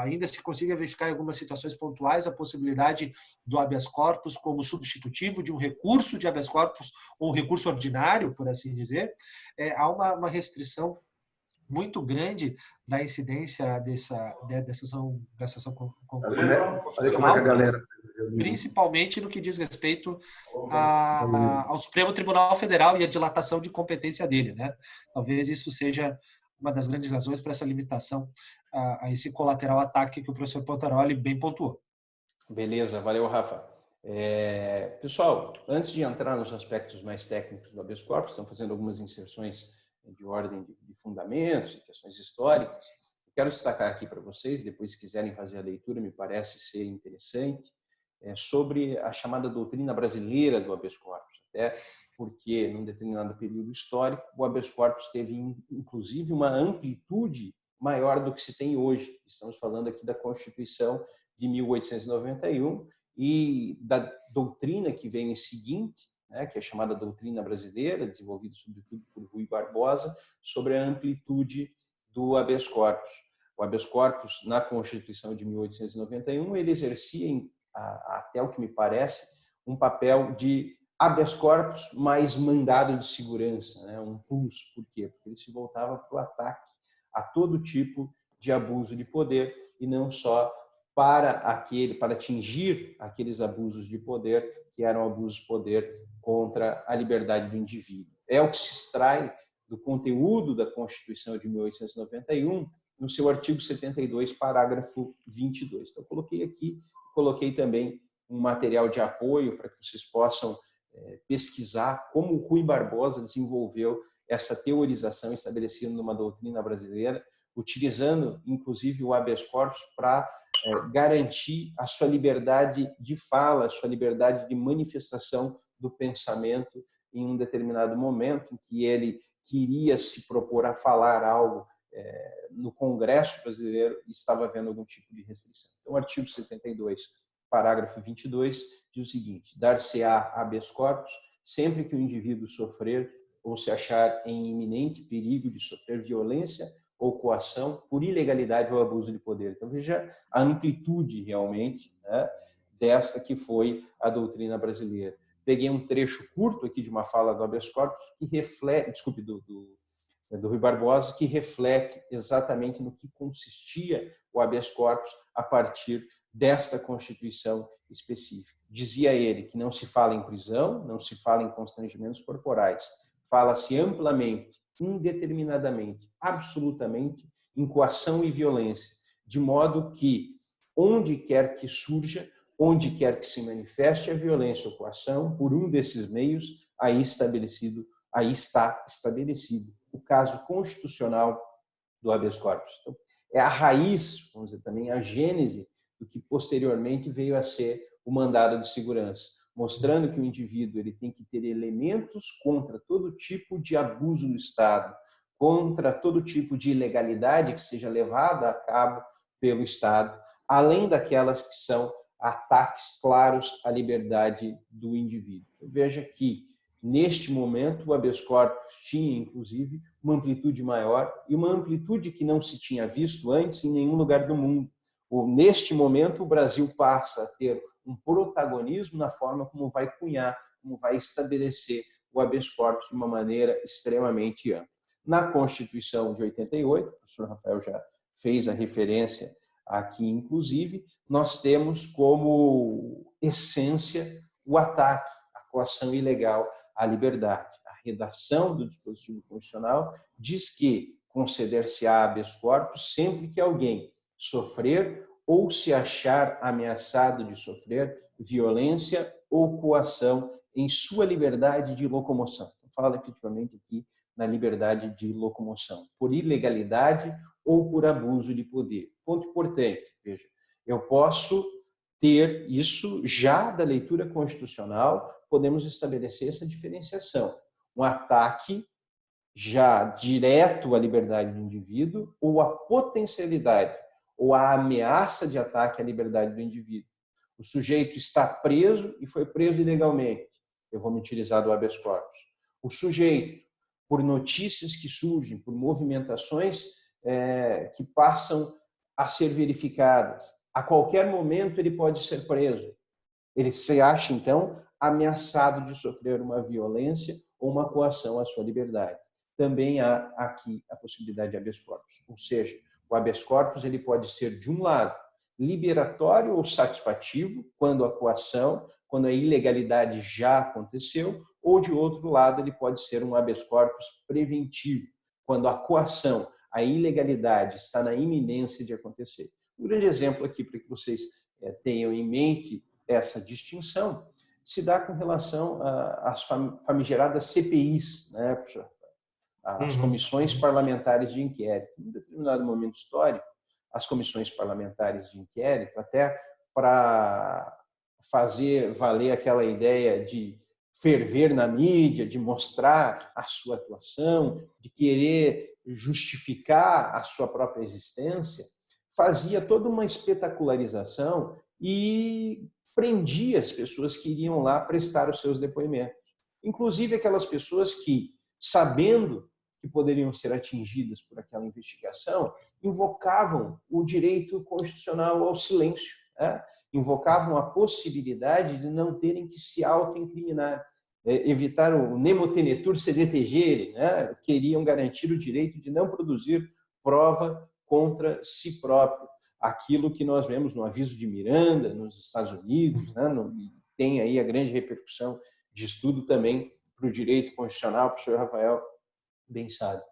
ainda se consiga verificar em algumas situações pontuais a possibilidade do habeas corpus como substitutivo de um recurso de habeas corpus ou um recurso ordinário, por assim dizer, há uma restrição muito grande da incidência dessa ação constitucional, principalmente no que diz respeito ao Supremo Tribunal Federal e a dilatação de competência dele, né? Talvez isso seja uma das grandes razões para essa limitação a esse colateral ataque que o professor Pontarelli bem pontuou. Beleza, valeu, Rafa. Pessoal, antes de entrar nos aspectos mais técnicos do habeas corpus, estão fazendo algumas inserções de ordem de fundamentos e questões históricas. Eu quero destacar aqui para vocês, depois se quiserem fazer a leitura, me parece ser interessante, sobre a chamada doutrina brasileira do habeas corpus, até porque, num determinado período histórico, o habeas corpus teve, inclusive, uma amplitude maior do que se tem hoje. Estamos falando aqui da Constituição de 1891 e da doutrina que vem em seguinte, que é a chamada doutrina brasileira, desenvolvida sobretudo por Rui Barbosa, sobre a amplitude do habeas corpus. O habeas corpus, na Constituição de 1891, ele exercia, até o que me parece, um papel de habeas corpus mais mandado de segurança, um plus. Por quê? Porque ele se voltava para o ataque a todo tipo de abuso de poder e não só para atingir aqueles abusos de poder que eram abusos de poder contra a liberdade do indivíduo. É o que se extrai do conteúdo da Constituição de 1891 no seu artigo 72, parágrafo 22. Então, coloquei também um material de apoio para que vocês possam pesquisar como o Rui Barbosa desenvolveu essa teorização estabelecida numa doutrina brasileira, utilizando, inclusive, o habeas corpus para garantir a sua liberdade de fala, a sua liberdade de manifestação do pensamento em um determinado momento em que ele queria se propor a falar algo no Congresso brasileiro e estava havendo algum tipo de restrição. Então, o artigo 72, parágrafo 22, diz o seguinte: dar-se-á habeas corpus sempre que o indivíduo sofrer ou se achar em iminente perigo de sofrer violência ou coação por ilegalidade ou abuso de poder. Então, veja a amplitude realmente desta que foi a doutrina brasileira. Peguei um trecho curto aqui de uma fala do habeas corpus que reflete, do Rui Barbosa, que reflete exatamente no que consistia o habeas corpus a partir desta Constituição específica. Dizia ele que não se fala em prisão, não se fala em constrangimentos corporais, fala-se amplamente, indeterminadamente, absolutamente, em coação e violência, de modo que, onde quer que surja, onde quer que se manifeste a violência ou coação, por um desses meios, aí está estabelecido o caso constitucional do habeas corpus. Então, é a raiz, vamos dizer também, a gênese do que posteriormente veio a ser o mandado de segurança, mostrando que o indivíduo ele tem que ter elementos contra todo tipo de abuso do Estado, contra todo tipo de ilegalidade que seja levada a cabo pelo Estado, além daquelas que são ataques claros à liberdade do indivíduo. Veja que, neste momento, o habeas corpus tinha, inclusive, uma amplitude maior e uma amplitude que não se tinha visto antes em nenhum lugar do mundo. Neste momento, o Brasil passa a ter um protagonismo na forma como vai cunhar, como vai estabelecer o habeas corpus de uma maneira extremamente ampla. Na Constituição de 88, o professor Rafael já fez a referência aqui, inclusive, nós temos como essência o ataque, a coação ilegal à liberdade. A redação do dispositivo constitucional diz que conceder-se-á habeas corpus sempre que alguém sofrer ou se achar ameaçado de sofrer violência ou coação em sua liberdade de locomoção. Fala efetivamente aqui na liberdade de locomoção, por ilegalidade ou por abuso de poder. Ponto importante, veja, eu posso ter isso já da leitura constitucional, podemos estabelecer essa diferenciação. Um ataque já direto à liberdade do indivíduo ou a potencialidade ou a ameaça de ataque à liberdade do indivíduo. O sujeito está preso e foi preso ilegalmente. Eu vou me utilizar do habeas corpus. O sujeito, por notícias que surgem, por movimentações que passam a ser verificadas, a qualquer momento ele pode ser preso. Ele se acha, então, ameaçado de sofrer uma violência ou uma coação à sua liberdade. Também há aqui a possibilidade de habeas corpus. Ou seja, o habeas corpus ele pode ser, de um lado, liberatório ou satisfativo, quando a coação, quando a ilegalidade já aconteceu, ou, de outro lado, ele pode ser um habeas corpus preventivo, quando a coação, a ilegalidade está na iminência de acontecer. Um grande exemplo aqui, para que vocês tenham em mente essa distinção, se dá com relação às famigeradas CPIs, né, professor? As comissões parlamentares de inquérito. Em determinado momento histórico, as comissões parlamentares de inquérito, até para fazer valer aquela ideia de ferver na mídia, de mostrar a sua atuação, de querer justificar a sua própria existência, fazia toda uma espetacularização e prendia as pessoas que iriam lá prestar os seus depoimentos. Inclusive aquelas pessoas que, sabendo que poderiam ser atingidas por aquela investigação, invocavam o direito constitucional ao silêncio, né? Invocavam a possibilidade de não terem que se autoincriminar, evitar o nemo tenetur sed tegere, né? Queriam garantir o direito de não produzir prova contra si próprio. Aquilo que nós vemos no aviso de Miranda, nos Estados Unidos, né? Tem aí a grande repercussão de estudo também para o direito constitucional, o professor Rafael bem sabe.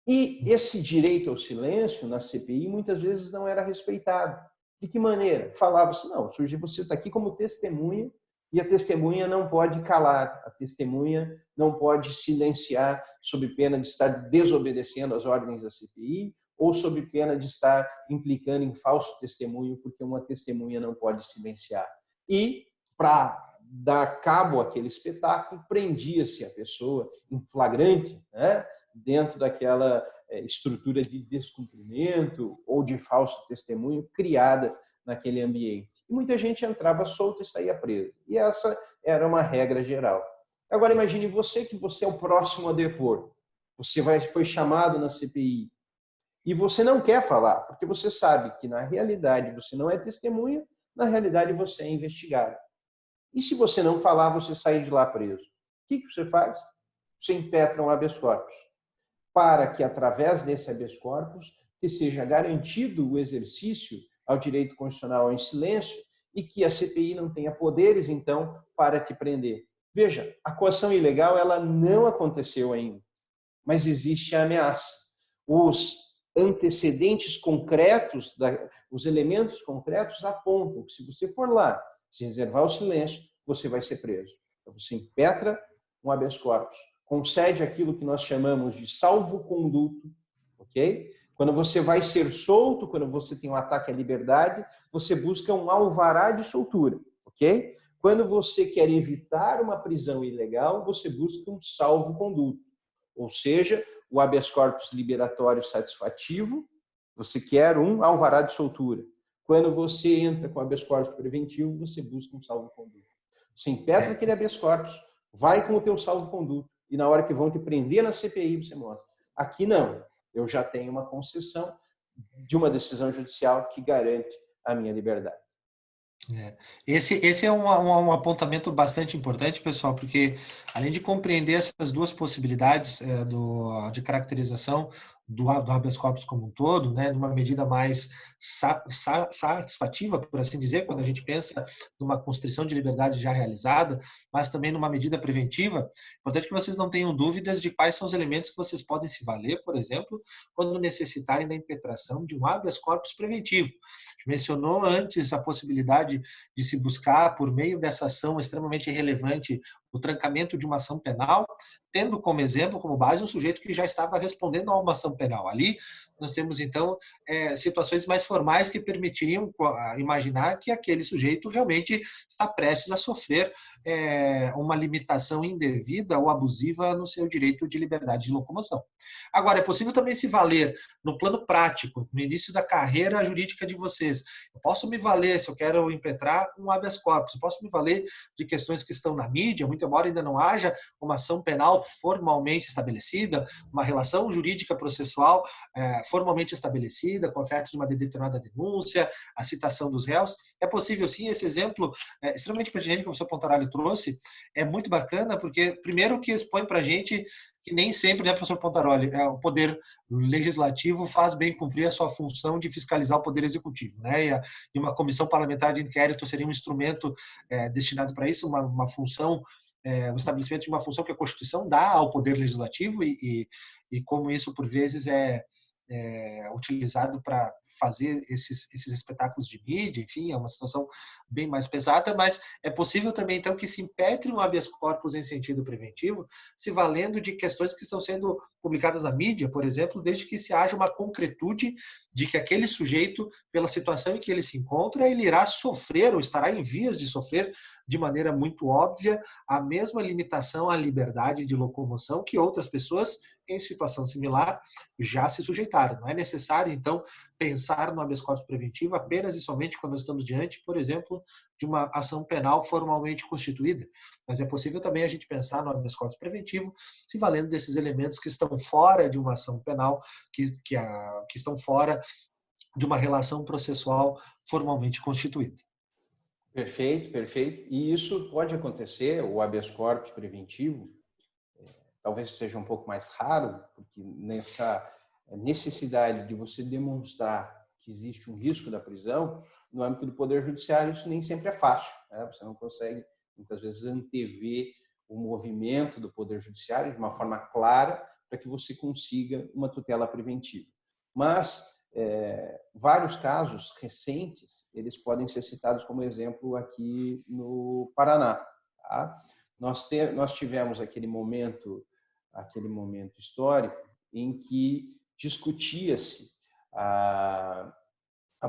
E esse direito ao silêncio na CPI muitas vezes não era respeitado. De que maneira? Falava-se, não, surge você está aqui como testemunha e a testemunha não pode calar, a testemunha não pode silenciar sob pena de estar desobedecendo às ordens da CPI ou sob pena de estar implicando em falso testemunho, porque uma testemunha não pode silenciar. E, para dar cabo àquele espetáculo, prendia-se a pessoa em flagrante, né, dentro daquela estrutura de descumprimento ou de falso testemunho criada naquele ambiente. E muita gente entrava solta e saía presa. E essa era uma regra geral. Agora imagine você que você é o próximo a depor. Você foi chamado na CPI e você não quer falar, porque você sabe que na realidade você não é testemunha, na realidade você é investigado. E se você não falar, você sai de lá preso. O que você faz? Você impetra um habeas corpus, para que, através desse habeas corpus, te seja garantido o exercício ao direito constitucional em silêncio e que a CPI não tenha poderes, então, para te prender. Veja, a coação ilegal ela não aconteceu ainda, mas existe a ameaça. Os antecedentes concretos, os elementos concretos apontam que se você for lá, se reservar o silêncio, você vai ser preso. Então, você impetra um habeas corpus, concede aquilo que nós chamamos de salvo-conduto, ok? Quando você vai ser solto, quando você tem um ataque à liberdade, você busca um alvará de soltura, ok? Quando você quer evitar uma prisão ilegal, você busca um salvo-conduto, ou seja, o habeas corpus liberatório satisfativo, você quer um alvará de soltura. Quando você entra com habeas corpus preventivo, você busca um salvo-conduto. Você impetra aquele habeas corpus, vai com o teu salvo-conduto, e na hora que vão te prender na CPI, você mostra. Aqui não, eu já tenho uma concessão de uma decisão judicial que garante a minha liberdade. Esse é um apontamento bastante importante, pessoal, porque além de compreender essas duas possibilidades de caracterização do habeas corpus como um todo, né, numa medida mais satisfativa, por assim dizer, quando a gente pensa numa constrição de liberdade já realizada, mas também numa medida preventiva, é importante que vocês não tenham dúvidas de quais são os elementos que vocês podem se valer, por exemplo, quando necessitarem da impetração de um habeas corpus preventivo. A gente mencionou antes a possibilidade de se buscar, por meio dessa ação extremamente relevante, o trancamento de uma ação penal, tendo como exemplo, como base, um sujeito que já estava respondendo a uma ação penal. Ali nós temos, então, situações mais formais que permitiriam imaginar que aquele sujeito realmente está prestes a sofrer uma limitação indevida ou abusiva no seu direito de liberdade de locomoção. Agora, é possível também se valer no plano prático, no início da carreira jurídica de vocês. Eu posso me valer, se eu quero impetrar um habeas corpus, eu posso me valer de questões que estão na mídia, muito embora ainda não haja uma ação penal formalmente estabelecida, uma relação jurídica processual formalmente estabelecida, com oferta de uma determinada denúncia, a citação dos réus. É possível sim, esse exemplo extremamente pertinente que o professor Pontaralli trouxe, é muito bacana, porque primeiro que expõe para a gente que nem sempre, né, professor Pontarolli, o poder legislativo faz bem cumprir a sua função de fiscalizar o poder executivo, né? E uma comissão parlamentar de inquérito seria um instrumento destinado para isso, uma função, o estabelecimento de uma função que a Constituição dá ao poder legislativo e como isso, por vezes, é utilizado para fazer esses espetáculos de mídia, enfim, é uma situação bem mais pesada, mas é possível também, então, que se impetre um habeas corpus em sentido preventivo, se valendo de questões que estão sendo publicadas na mídia, por exemplo, desde que se haja uma concretude de que aquele sujeito, pela situação em que ele se encontra, ele irá sofrer ou estará em vias de sofrer de maneira muito óbvia a mesma limitação à liberdade de locomoção que outras pessoas em situação similar já se sujeitaram. Não é necessário, então, pensar no habeas corpus preventivo apenas e somente quando nós estamos diante, por exemplo, de uma ação penal formalmente constituída. Mas é possível também a gente pensar no habeas corpus preventivo se valendo desses elementos que estão fora de uma ação penal, que estão fora de uma relação processual formalmente constituída. Perfeito, perfeito. E isso pode acontecer, o habeas corpus preventivo, talvez seja um pouco mais raro, porque nessa necessidade de você demonstrar que existe um risco da prisão, no âmbito do Poder Judiciário isso nem sempre é fácil, né? Você não consegue, muitas vezes, antever o movimento do Poder Judiciário de uma forma clara para que você consiga uma tutela preventiva. Mas vários casos recentes, eles podem ser citados como exemplo aqui no Paraná. Tá? Nós tivemos aquele momento histórico em que discutia-se a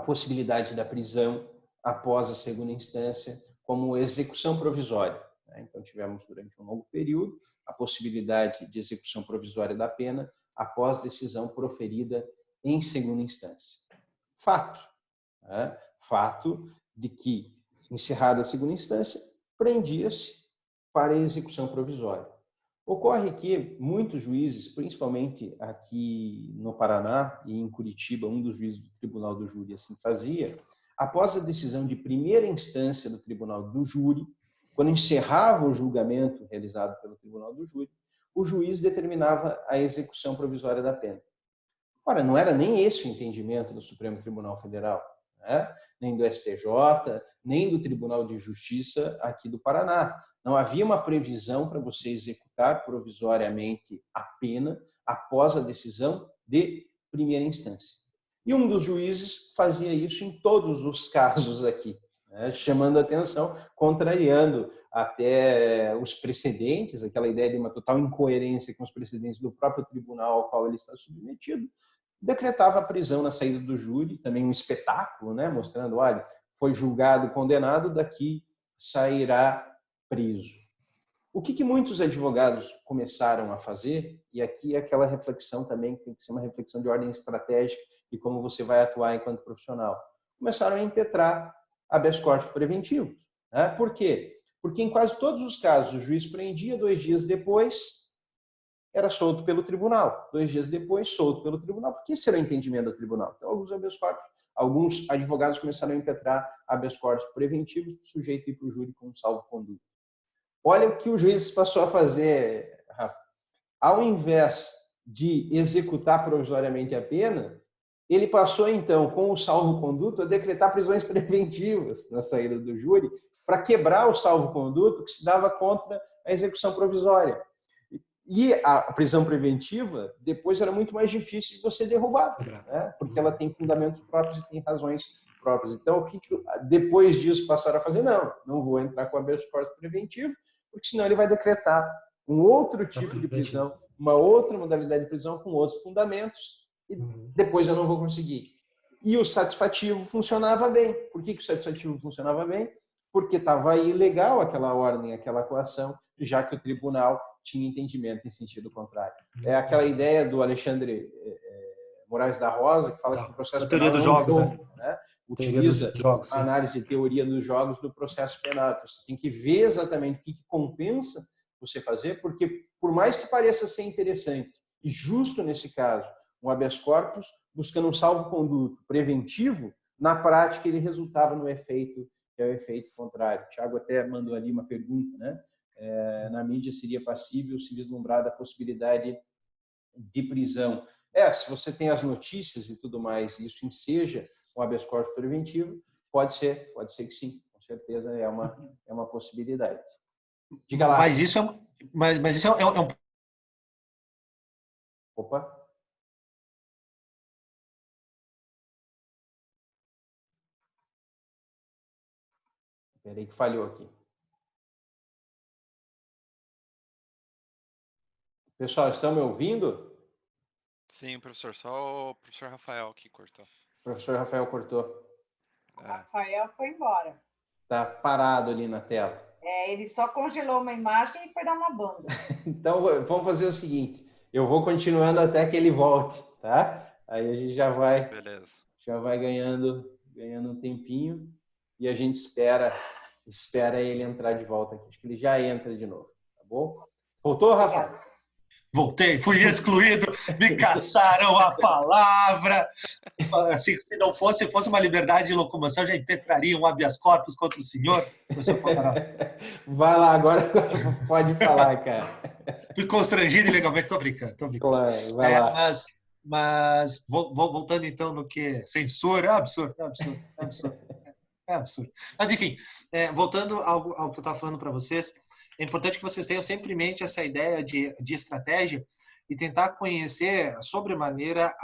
possibilidade da prisão após a segunda instância como execução provisória. Então, tivemos durante um longo período a possibilidade de execução provisória da pena após decisão proferida em segunda instância. Fato de que, encerrada a segunda instância, prendia-se para a execução provisória. Ocorre que muitos juízes, principalmente aqui no Paraná e em Curitiba, um dos juízes do Tribunal do Júri assim fazia, após a decisão de primeira instância do Tribunal do Júri, quando encerrava o julgamento realizado pelo Tribunal do Júri, o juiz determinava a execução provisória da pena. Ora, não era nem esse o entendimento do Supremo Tribunal Federal, né? Nem do STJ, nem do Tribunal de Justiça aqui do Paraná. Não havia uma previsão para você executar provisoriamente a pena após a decisão de primeira instância. E um dos juízes fazia isso em todos os casos aqui, né? Chamando a atenção, contrariando até os precedentes, aquela ideia de uma total incoerência com os precedentes do próprio tribunal ao qual ele está submetido, decretava a prisão na saída do júri, também um espetáculo, né? Mostrando, olha, foi julgado, condenado, daqui sairá preso. O que muitos advogados começaram a fazer, e aqui é aquela reflexão também, que tem que ser uma reflexão de ordem estratégica e como você vai atuar enquanto profissional, começaram a impetrar habeas corpus preventivos. Né? Por quê? Porque em quase todos os casos o juiz prendia, 2 dias depois era solto pelo tribunal, 2 dias depois solto pelo tribunal, porque esse era o entendimento do tribunal. Então alguns advogados começaram a impetrar habeas corpus preventivos, sujeito a ir para o júri com um salvo-conduto. Olha o que o juiz passou a fazer, Rafa. Ao invés de executar provisoriamente a pena, ele passou, então, com o salvo-conduto, a decretar prisões preventivas na saída do júri para quebrar o salvo-conduto que se dava contra a execução provisória. E a prisão preventiva, depois, era muito mais difícil de você derrubar, né? Porque ela tem fundamentos próprios e tem razões próprias. Então, o que depois disso passaram a fazer? Não vou entrar com habeas corpus preventivo, porque senão ele vai decretar um outro tipo de prisão, uma outra modalidade de prisão com outros fundamentos, e depois eu não vou conseguir. E o satisfativo funcionava bem. Por que o satisfativo funcionava bem? Porque estava ilegal aquela ordem, aquela coação, já que o tribunal tinha entendimento em sentido contrário. É aquela ideia do Alexandre Moraes da Rosa, que fala que o processo penal teoria dos jogos, né? Utiliza a análise de teoria dos jogos do processo penal. Então, você tem que ver exatamente o que compensa você fazer, porque por mais que pareça ser interessante e justo nesse caso, um habeas corpus buscando um salvo-conduto preventivo, na prática ele resultava no efeito, que é o efeito contrário. O Thiago até mandou ali uma pergunta, né? Na mídia seria passível se vislumbrar da possibilidade de prisão. Se você tem as notícias e tudo mais, isso enseja um habeas corpus preventivo, pode ser que sim, com certeza é uma possibilidade. Diga lá. Mas isso é um... Opa. Peraí que falhou aqui. Pessoal, estão me ouvindo? Sim, professor. Só o professor Rafael que cortou. O professor Rafael cortou. O Rafael foi embora. Tá parado ali na tela. Ele só congelou uma imagem e foi dar uma banda. Então, vamos fazer o seguinte. Eu vou continuando até que ele volte, tá? Aí a gente já vai, beleza. Já vai ganhando um tempinho e a gente espera ele entrar de volta aqui. Acho que ele já entra de novo, tá bom? Voltou, Rafa? Voltei, fui excluído, me caçaram a palavra. Assim, se não fosse uma liberdade de locomoção, já impetraria um habeas corpus contra o senhor, professor Pontarol. Vai lá, agora pode falar, cara. Fui constrangido ilegalmente, tô brincando. Claro, vai lá. Mas voltando então no que censura, é absurdo. Mas enfim, voltando ao que eu estava falando para vocês, é importante que vocês tenham sempre em mente essa ideia de estratégia e tentar conhecer sobremaneira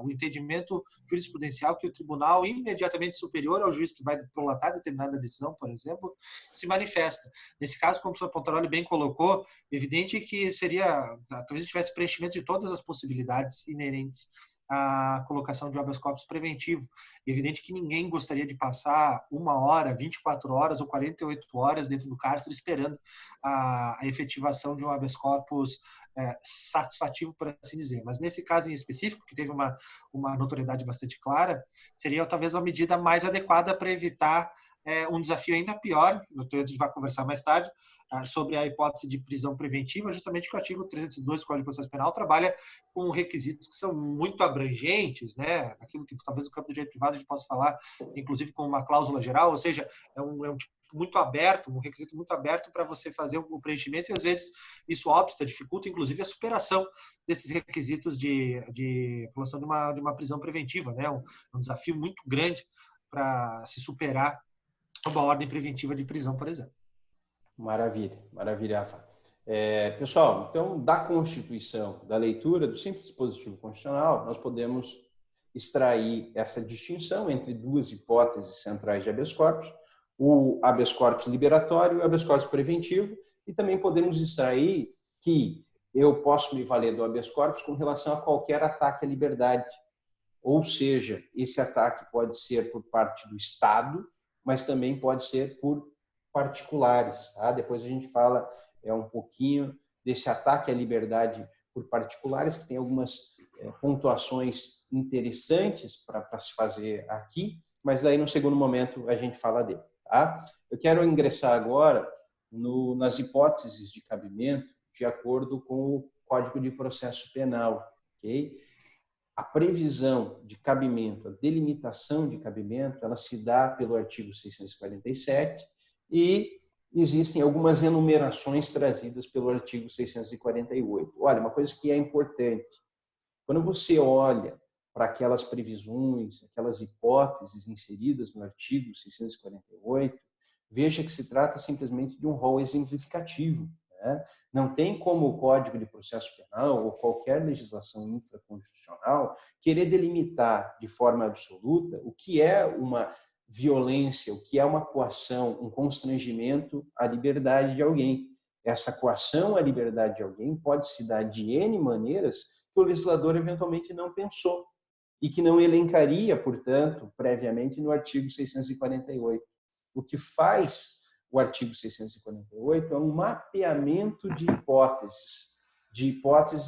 o entendimento jurisprudencial que o tribunal imediatamente superior ao juiz que vai prolatar determinada decisão, por exemplo, se manifesta. Nesse caso, como o professor Pontaroli bem colocou, evidente que talvez tivesse preenchimento de todas as possibilidades inerentes à colocação de habeas corpus preventivo. É evidente que ninguém gostaria de passar 1 hora, 24 horas ou 48 horas dentro do cárcere esperando a efetivação de um habeas corpus satisfativo, por assim dizer. Mas nesse caso em específico, que teve uma notoriedade bastante clara, seria talvez a medida mais adequada para evitar um desafio ainda pior, a gente vai conversar mais tarde, sobre a hipótese de prisão preventiva, justamente que o artigo 302 do Código de Processo Penal trabalha com requisitos que são muito abrangentes, né? Aquilo que talvez no campo do direito privado a gente possa falar, inclusive com uma cláusula geral, ou seja, é um tipo muito aberto, um requisito muito aberto para você fazer o preenchimento, e às vezes isso obsta, dificulta inclusive a superação desses requisitos de população de uma prisão preventiva, né? Um desafio muito grande para se superar uma ordem preventiva de prisão, por exemplo. Maravilha, Rafa. Pessoal, então, da Constituição, da leitura do simples dispositivo constitucional, nós podemos extrair essa distinção entre duas hipóteses centrais de habeas corpus, o habeas corpus liberatório e o habeas corpus preventivo, e também podemos extrair que eu posso me valer do habeas corpus com relação a qualquer ataque à liberdade. Ou seja, esse ataque pode ser por parte do Estado, mas também pode ser por particulares. Tá? Depois a gente fala um pouquinho desse ataque à liberdade por particulares, que tem algumas pontuações interessantes para se fazer aqui, mas daí no segundo momento a gente fala dele. Tá? Eu quero ingressar agora nas hipóteses de cabimento de acordo com o Código de Processo Penal. Okay? A previsão de cabimento, a delimitação de cabimento, ela se dá pelo artigo 647 e existem algumas enumerações trazidas pelo artigo 648. Olha, uma coisa que é importante, quando você olha para aquelas previsões, aquelas hipóteses inseridas no artigo 648, veja que se trata simplesmente de um rol exemplificativo. Não tem como o Código de Processo Penal ou qualquer legislação infraconstitucional querer delimitar de forma absoluta o que é uma violência, o que é uma coação, um constrangimento à liberdade de alguém. Essa coação à liberdade de alguém pode se dar de N maneiras que o legislador eventualmente não pensou e que não elencaria, portanto, previamente no artigo 648. O que faz o artigo 648 é um mapeamento de hipóteses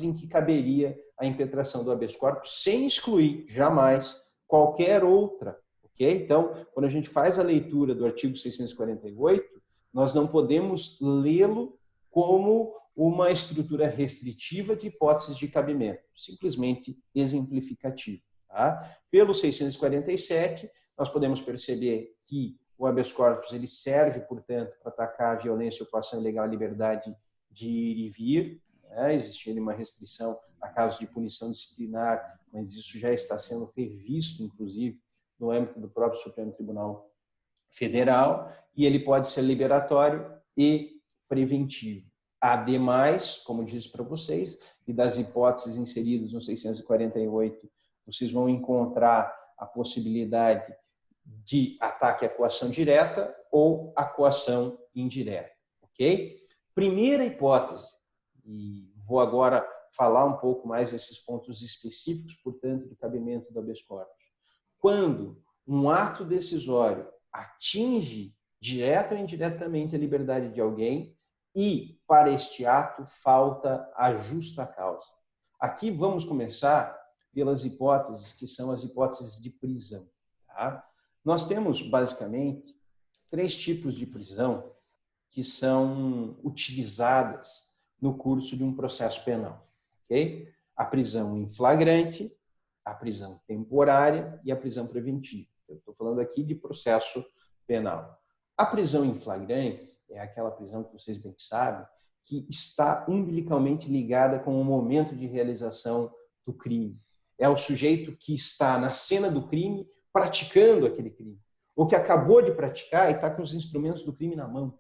em que caberia a impetração do habeas corpus, sem excluir jamais qualquer outra. Okay? Então, quando a gente faz a leitura do artigo 648, nós não podemos lê-lo como uma estrutura restritiva de hipóteses de cabimento, simplesmente exemplificativa. Tá? Pelo 647, nós podemos perceber que o habeas corpus ele serve, portanto, para atacar a violência ou coação ilegal à liberdade de ir e vir, né? Existindo uma restrição a casos de punição disciplinar, mas isso já está sendo revisto, inclusive, no âmbito do próprio Supremo Tribunal Federal, e ele pode ser liberatório e preventivo. Ademais, como disse para vocês, e das hipóteses inseridas no 648, vocês vão encontrar a possibilidade de ataque à coação direta ou à coação indireta, ok? Primeira hipótese, e vou agora falar um pouco mais desses pontos específicos, portanto, do cabimento do habeas corpus. Quando um ato decisório atinge direta ou indiretamente a liberdade de alguém e, para este ato, falta a justa causa. Aqui vamos começar pelas hipóteses que são as hipóteses de prisão. Tá? Nós temos, basicamente, 3 tipos de prisão que são utilizadas no curso de um processo penal. Okay? A prisão em flagrante, a prisão temporária e a prisão preventiva. Eu estou falando aqui de processo penal. A prisão em flagrante é aquela prisão que vocês bem sabem, que está umbilicalmente ligada com o momento de realização do crime. É o sujeito que está na cena do crime praticando aquele crime, ou que acabou de praticar e está com os instrumentos do crime na mão,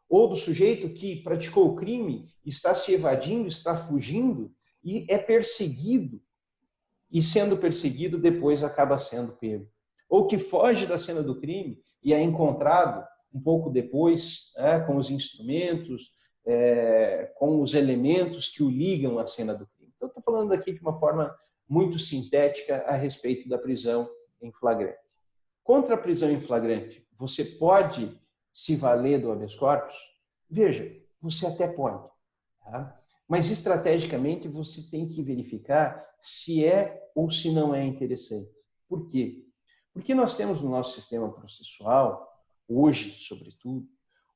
ou do sujeito que praticou o crime, está se evadindo, está fugindo e é perseguido, e sendo perseguido depois acaba sendo pego, ou que foge da cena do crime e é encontrado um pouco depois, com os instrumentos, com os elementos que o ligam à cena do crime. Então, estou falando aqui de uma forma muito sintética a respeito da prisão em flagrante. Contra a prisão em flagrante, você pode se valer do habeas corpus? Veja, você até pode, tá? Mas estrategicamente você tem que verificar se é ou se não é interessante. Por quê? Porque nós temos no nosso sistema processual, hoje, sobretudo,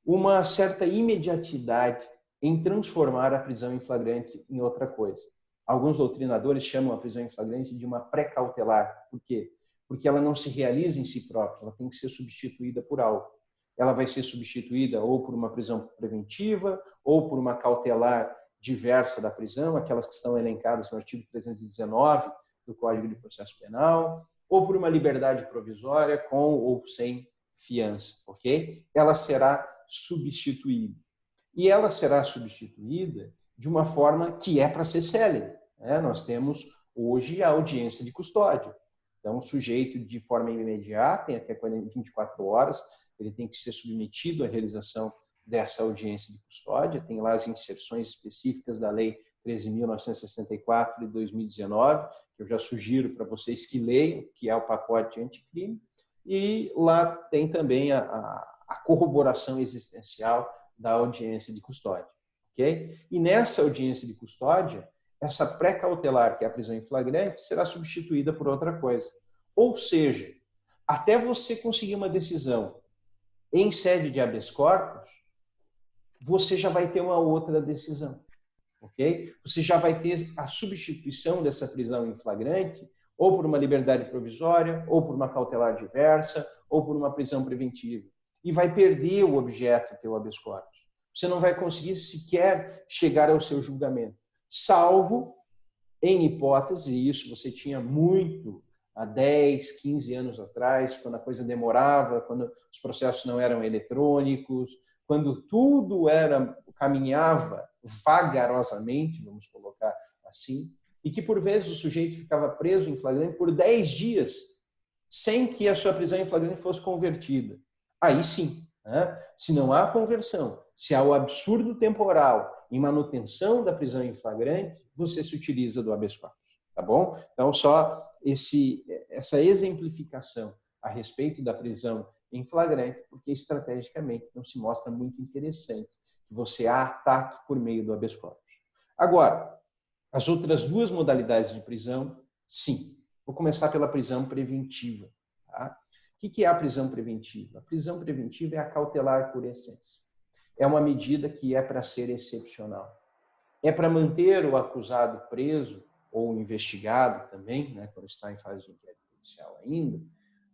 uma certa imediatidade em transformar a prisão em flagrante em outra coisa. Alguns doutrinadores chamam a prisão em flagrante de uma pré-cautelar. Por quê? Porque ela não se realiza em si própria, ela tem que ser substituída por algo. Ela vai ser substituída ou por uma prisão preventiva, ou por uma cautelar diversa da prisão, aquelas que estão elencadas no artigo 319 do Código de Processo Penal, ou por uma liberdade provisória com ou sem fiança, ok? Ela será substituída. E ela será substituída de uma forma que é para ser célere, né? Nós temos hoje a audiência de custódia. Então, o sujeito, de forma imediata, em até 24 horas, ele tem que ser submetido à realização dessa audiência de custódia. Tem lá as inserções específicas da Lei 13.964 de 2019, que eu já sugiro para vocês que leiam, que é o pacote anticrime. E lá tem também a corroboração existencial da audiência de custódia. Okay? E nessa audiência de custódia, essa pré-cautelar, que é a prisão em flagrante, será substituída por outra coisa. Ou seja, até você conseguir uma decisão em sede de habeas corpus, você já vai ter uma outra decisão. Okay? Você já vai ter a substituição dessa prisão em flagrante ou por uma liberdade provisória, ou por uma cautelar diversa, ou por uma prisão preventiva. E vai perder o objeto do teu habeas corpus. Você não vai conseguir sequer chegar ao seu julgamento. Salvo, em hipótese, e isso você tinha muito há 10, 15 anos atrás, quando a coisa demorava, quando os processos não eram eletrônicos, quando tudo caminhava vagarosamente, vamos colocar assim, e que por vezes o sujeito ficava preso em flagrante por 10 dias sem que a sua prisão em flagrante fosse convertida. Aí sim, né? Se não há conversão, se há o absurdo temporal em manutenção da prisão em flagrante, você se utiliza do habeas corpus, tá bom? Então, só essa exemplificação a respeito da prisão em flagrante, porque estrategicamente não se mostra muito interessante que você a ataque por meio do habeas corpus. Agora, as outras duas modalidades de prisão, sim. Vou começar pela prisão preventiva. Tá? O que é a prisão preventiva? A prisão preventiva é a cautelar por essência. É uma medida que é para ser excepcional. É para manter o acusado preso, ou investigado também, né, quando está em fase de inquérito policial ainda,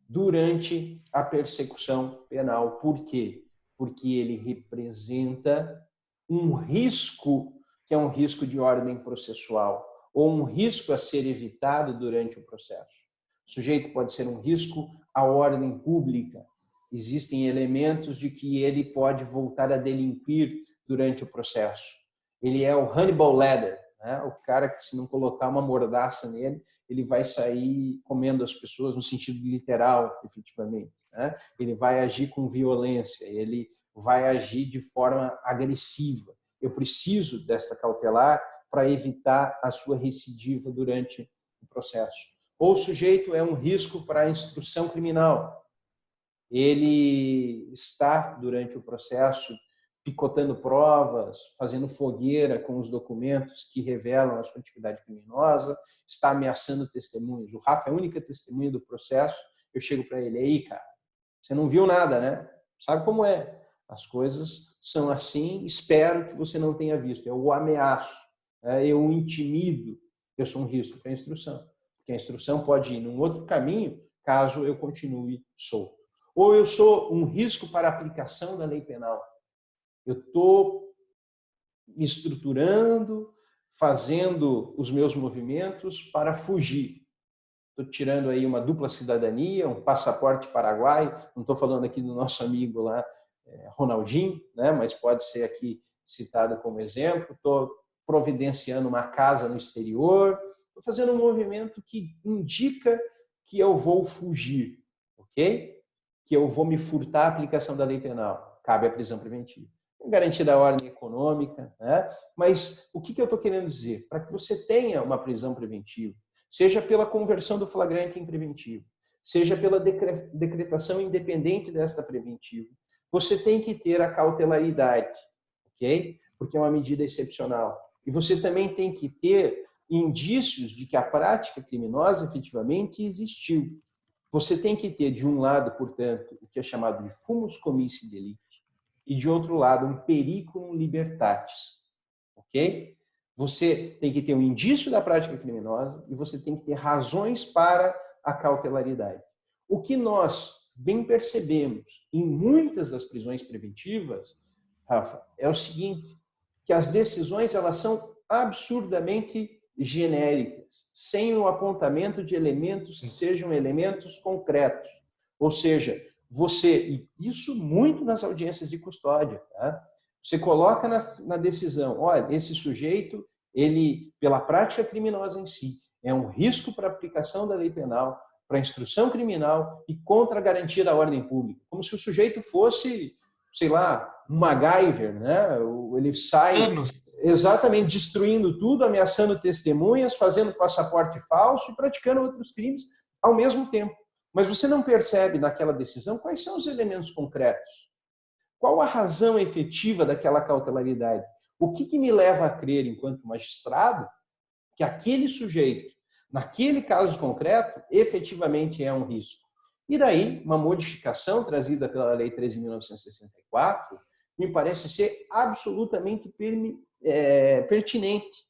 durante a persecução penal. Por quê? Porque ele representa um risco, que é um risco de ordem processual, ou um risco a ser evitado durante o processo. O sujeito pode ser um risco à ordem pública. Existem elementos de que ele pode voltar a delinquir durante o processo. Ele é o Hannibal Lecter, né? O cara que, se não colocar uma mordaça nele, ele vai sair comendo as pessoas, no sentido literal, efetivamente. Né? Ele vai agir com violência, ele vai agir de forma agressiva. Eu preciso desta cautelar para evitar a sua recidiva durante o processo. Ou o sujeito é um risco para a instrução criminal. Ele está, durante o processo, picotando provas, fazendo fogueira com os documentos que revelam a sua atividade criminosa, está ameaçando testemunhas. O Rafa é a única testemunha do processo. Eu chego para ele, aí, cara, você não viu nada, né? Sabe como é? As coisas são assim, espero que você não tenha visto. Eu o ameaço, eu o intimido, eu sou um risco para a instrução. Porque a instrução pode ir num outro caminho, caso eu continue solto. Ou eu sou um risco para a aplicação da lei penal. Eu estou me estruturando, fazendo os meus movimentos para fugir. Estou tirando aí uma dupla cidadania, um passaporte paraguaio. Não estou falando aqui do nosso amigo lá, Ronaldinho, né? Mas pode ser aqui citado como exemplo. Estou providenciando uma casa no exterior. Estou fazendo um movimento que indica que eu vou fugir, ok? Que eu vou me furtar a aplicação da lei penal. Cabe a prisão preventiva. Garantia da ordem econômica, né? Mas o que eu estou querendo dizer? Para que você tenha uma prisão preventiva, seja pela conversão do flagrante em preventivo, seja pela decretação independente desta preventiva, você tem que ter a cautelaridade, ok? Porque é uma medida excepcional. E você também tem que ter indícios de que a prática criminosa efetivamente existiu. Você tem que ter, de um lado, portanto, o que é chamado de fumus comissi delicti, e, de outro lado, um periculum libertatis, ok? Você tem que ter um indício da prática criminosa e você tem que ter razões para a cautelaridade. O que nós bem percebemos em muitas das prisões preventivas, Rafa, é o seguinte, que as decisões elas são absurdamente genéricas, sem o apontamento de elementos que sejam elementos concretos. Ou seja, isso muito nas audiências de custódia, tá? Você coloca na decisão, olha, esse sujeito, ele, pela prática criminosa em si, é um risco para a aplicação da lei penal, para a instrução criminal e contra a garantia da ordem pública. Como se o sujeito fosse, sei lá, um MacGyver, né? Ele sai exatamente destruindo tudo, ameaçando testemunhas, fazendo passaporte falso e praticando outros crimes ao mesmo tempo. Mas você não percebe naquela decisão quais são os elementos concretos. Qual a razão efetiva daquela cautelaridade? O que me leva a crer, enquanto magistrado, que aquele sujeito, naquele caso concreto, efetivamente é um risco? E daí, uma modificação trazida pela Lei 13.964 me parece ser absolutamente pertinente.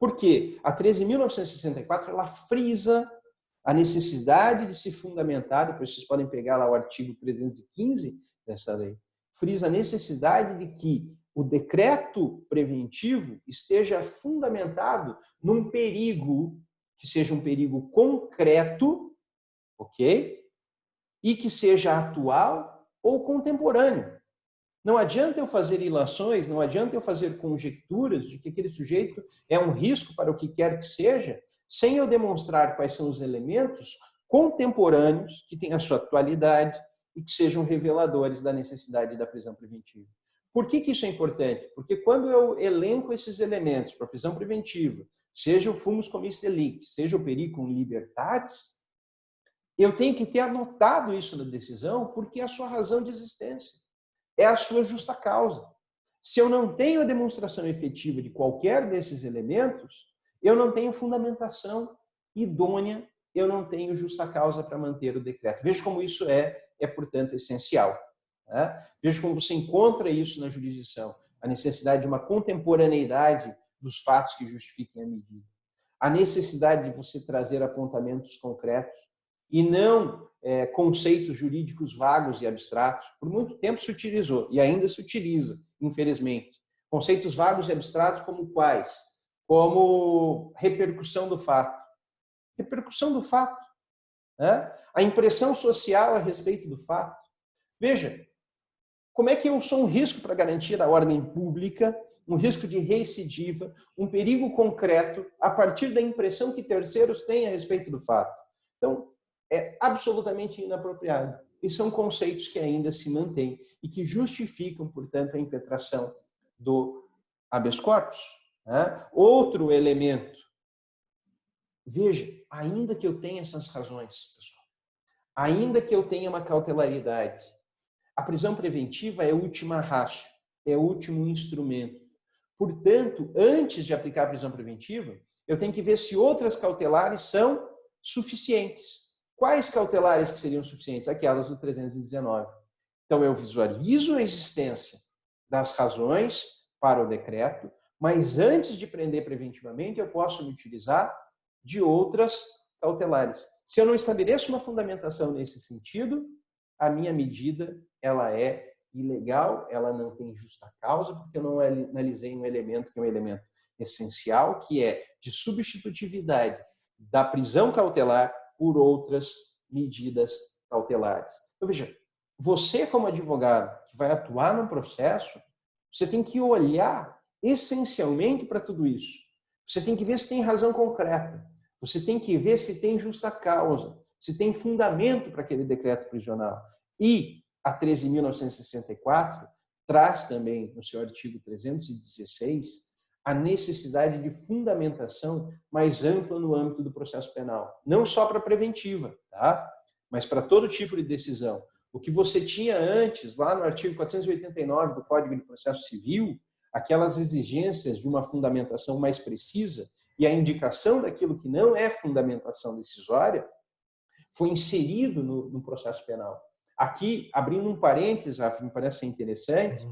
Por quê? A 13.964 ela frisa a necessidade de se fundamentar, depois vocês podem pegar lá o artigo 315 dessa lei, frisa a necessidade de que o decreto preventivo esteja fundamentado num perigo, que seja um perigo concreto, ok? E que seja atual ou contemporâneo. Não adianta eu fazer ilações, não adianta eu fazer conjecturas de que aquele sujeito é um risco para o que quer que seja, sem eu demonstrar quais são os elementos contemporâneos, que tenham a sua atualidade e que sejam reveladores da necessidade da prisão preventiva. Por que isso é importante? Porque quando eu elenco esses elementos para prisão preventiva, seja o fumus commis delicti, seja o periculum libertatis, eu tenho que ter anotado isso na decisão, porque é a sua razão de existência, é a sua justa causa. Se eu não tenho a demonstração efetiva de qualquer desses elementos, eu não tenho fundamentação idônea, eu não tenho justa causa para manter o decreto. Veja como isso portanto, essencial. Né? Veja como você encontra isso na jurisdição, a necessidade de uma contemporaneidade dos fatos que justifiquem a medida, a necessidade de você trazer apontamentos concretos e não conceitos jurídicos vagos e abstratos. Por muito tempo se utilizou, e ainda se utiliza, infelizmente, conceitos vagos e abstratos como quais? Como repercussão do fato. Repercussão do fato. Né? A impressão social a respeito do fato. Veja, como é que eu sou um risco para garantir a ordem pública, um risco de recidiva, um perigo concreto a partir da impressão que terceiros têm a respeito do fato. Então, é absolutamente inapropriado. E são conceitos que ainda se mantêm e que justificam, portanto, a impetração do habeas corpus. Né? Outro elemento. Veja, ainda que eu tenha essas razões, pessoal, ainda que eu tenha uma cautelaridade, a prisão preventiva é a última ratio, é o último instrumento. Portanto, antes de aplicar a prisão preventiva, eu tenho que ver se outras cautelares são suficientes. Quais cautelares que seriam suficientes? Aquelas do 319. Então, eu visualizo a existência das razões para o decreto, mas antes de prender preventivamente, eu posso me utilizar de outras cautelares. Se eu não estabeleço uma fundamentação nesse sentido, a minha medida ela é ilegal, ela não tem justa causa, porque eu não analisei um elemento que é um elemento essencial, que é de substitutividade da prisão cautelar por outras medidas cautelares. Então, veja, você como advogado que vai atuar no processo, você tem que olhar essencialmente para tudo isso. Você tem que ver se tem razão concreta. Você tem que ver se tem justa causa, se tem fundamento para aquele decreto prisional. E a 13.964 traz também, no seu artigo 316, a necessidade de fundamentação mais ampla no âmbito do processo penal. Não só para preventiva, tá? Mas para todo tipo de decisão. O que você tinha antes, lá no artigo 489 do Código de Processo Civil, aquelas exigências de uma fundamentação mais precisa e a indicação daquilo que não é fundamentação decisória, foi inserido no processo penal. Aqui, abrindo um parênteses, me parece ser interessante,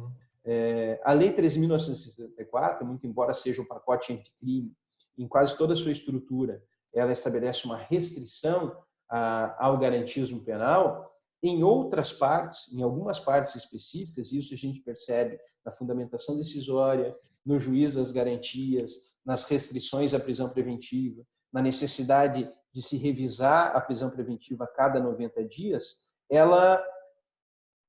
a Lei 13.964, muito embora seja um pacote anticrime, em quase toda a sua estrutura, ela estabelece uma restrição ao garantismo penal. Em outras partes, em algumas partes específicas, isso a gente percebe na fundamentação decisória, no juiz das garantias, nas restrições à prisão preventiva, na necessidade de se revisar a prisão preventiva a cada 90 dias, ela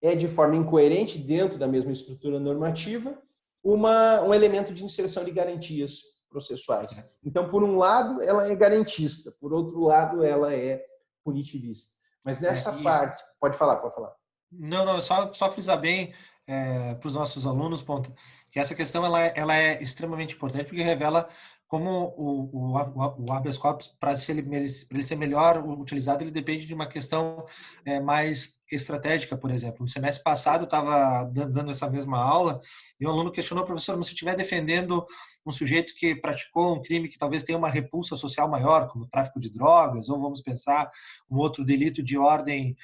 é de forma incoerente dentro da mesma estrutura normativa um elemento de inserção de garantias processuais. Então, por um lado, ela é garantista, por outro lado, ela é punitivista. Mas nessa parte... Pode falar. Não, só frisar bem para os nossos alunos, Ponta, que essa questão ela é extremamente importante, porque revela como o habeas corpus, para ele ser melhor utilizado, ele depende de uma questão mais estratégica, por exemplo. No semestre passado, eu estava dando essa mesma aula e um aluno questionou, professor, mas se eu estiver defendendo um sujeito que praticou um crime que talvez tenha uma repulsa social maior, como tráfico de drogas, ou vamos pensar um outro delito de ordem,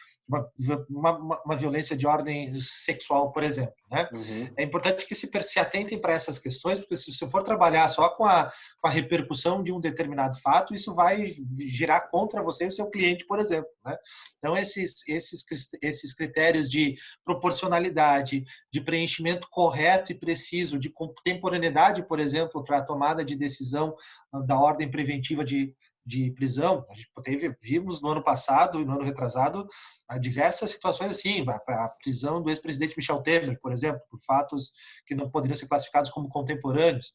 uma violência de ordem sexual, por exemplo. Né? Uhum. É importante que se atentem para essas questões, porque se você for trabalhar só com a repercussão de um determinado fato, isso vai girar contra você e o seu cliente, por exemplo. Né? Então, esses critérios de proporcionalidade, de preenchimento correto e preciso, de contemporaneidade, por exemplo, para a tomada de decisão da ordem preventiva de prisão. A gente vimos no ano passado e no ano retrasado diversas situações assim, a prisão do ex-presidente Michel Temer, por exemplo, por fatos que não poderiam ser classificados como contemporâneos.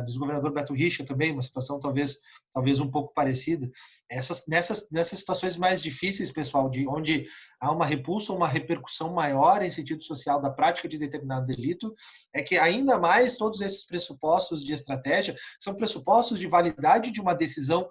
Do governador Beto Richa também, uma situação talvez talvez um pouco parecida. Nessas situações mais difíceis, pessoal, de onde há uma repulsa, uma repercussão maior em sentido social da prática de determinado delito, é que ainda mais todos esses pressupostos de estratégia são pressupostos de validade de uma decisão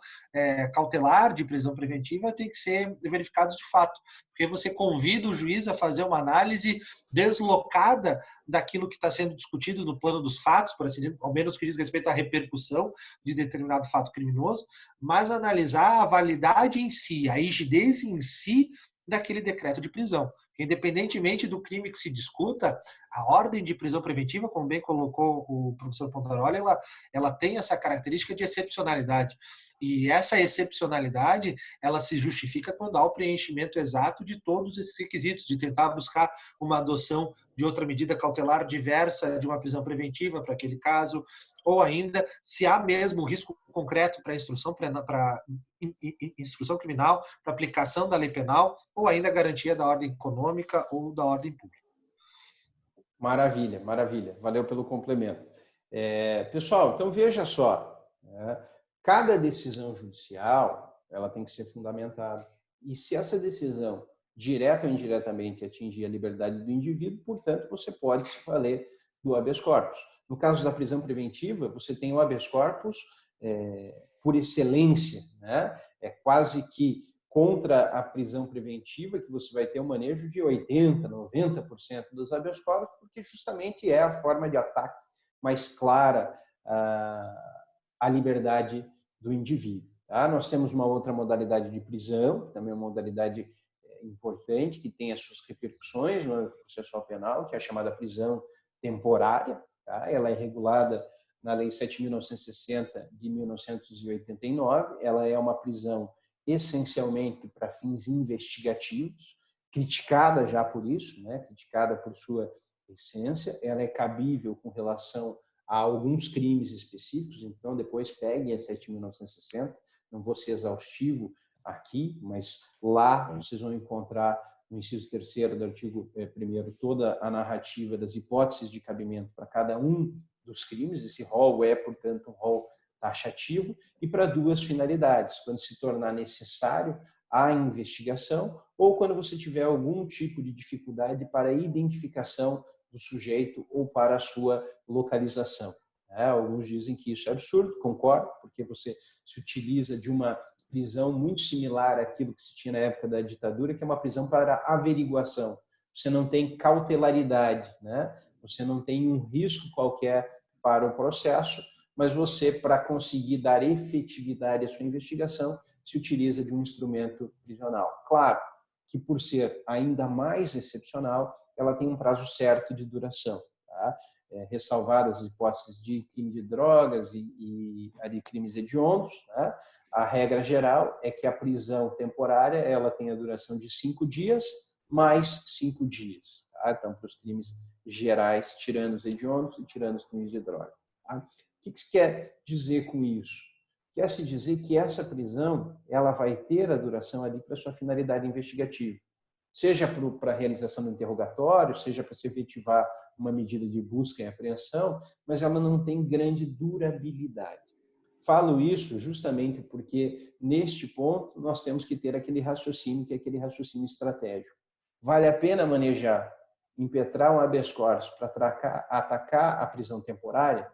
cautelar de prisão preventiva, tem que ser verificados de fato, porque você convida o juiz a fazer uma análise deslocada daquilo que está sendo discutido no plano dos fatos, por assim dizer, ao menos que diz respeito à repercussão de determinado fato criminoso, mas analisar a validade em si, a rigidez em si daquele decreto de prisão. Independentemente do crime que se discuta, a ordem de prisão preventiva, como bem colocou o professor Pontaroli, ela tem essa característica de excepcionalidade. E essa excepcionalidade, ela se justifica quando há o preenchimento exato de todos esses requisitos, de tentar buscar uma adoção de outra medida cautelar diversa de uma prisão preventiva para aquele caso, ou ainda se há mesmo um risco concreto para instrução criminal, para aplicação da lei penal, ou ainda a garantia da ordem econômica ou da ordem pública. Maravilha, maravilha. Valeu pelo complemento. Pessoal, então veja só, cada decisão judicial ela tem que ser fundamentada. E se essa decisão, direta ou indiretamente, atingir a liberdade do indivíduo, portanto, você pode se valer do habeas corpus. No caso da prisão preventiva, você tem o habeas corpus por excelência, né? É quase que contra a prisão preventiva que você vai ter um manejo de 80%, 90% dos habeas corpus, porque justamente é a forma de ataque mais clara à liberdade do indivíduo. Tá? Nós temos uma outra modalidade de prisão, que também é uma modalidade importante, que tem as suas repercussões no processual penal, que é a chamada prisão temporária. Tá? Ela é regulada na Lei 7.960 de 1989. Ela é uma prisão essencialmente para fins investigativos, criticada já por isso, né? Criticada por sua essência. Ela é cabível com relação a alguns crimes específicos, então depois peguem a 7.960, não vou ser exaustivo aqui, mas lá vocês vão encontrar no inciso 3º do artigo 1º toda a narrativa das hipóteses de cabimento para cada um dos crimes. Esse rol é, portanto, um rol taxativo e para duas finalidades: quando se tornar necessário a investigação ou quando você tiver algum tipo de dificuldade para a identificação do sujeito ou para a sua localização. Alguns dizem que isso é absurdo, concordo, porque você se utiliza de uma prisão muito similar àquilo que se tinha na época da ditadura, que é uma prisão para averiguação. Você não tem cautelaridade, né? Você não tem um risco qualquer para o processo, mas você, para conseguir dar efetividade à sua investigação, se utiliza de um instrumento prisional. Claro que, por ser ainda mais excepcional, ela tem um prazo certo de duração, tá? Ressalvadas as hipóteses de crime de drogas e de crimes hediondos, né? A regra geral é que a prisão temporária ela tem a duração de 5 dias mais 5 dias. Tá? Então, para os crimes gerais, tirando os hediondos e tirando os crimes de droga. Tá? O que se quer dizer com isso? Quer-se dizer que essa prisão ela vai ter a duração ali para sua finalidade investigativa. Seja para a realização do interrogatório, seja para se efetivar uma medida de busca e apreensão, mas ela não tem grande durabilidade. Falo isso justamente porque, neste ponto, nós temos que ter aquele raciocínio, que é aquele raciocínio estratégico. Vale a pena manejar, impetrar um habeas corpus para atacar a prisão temporária?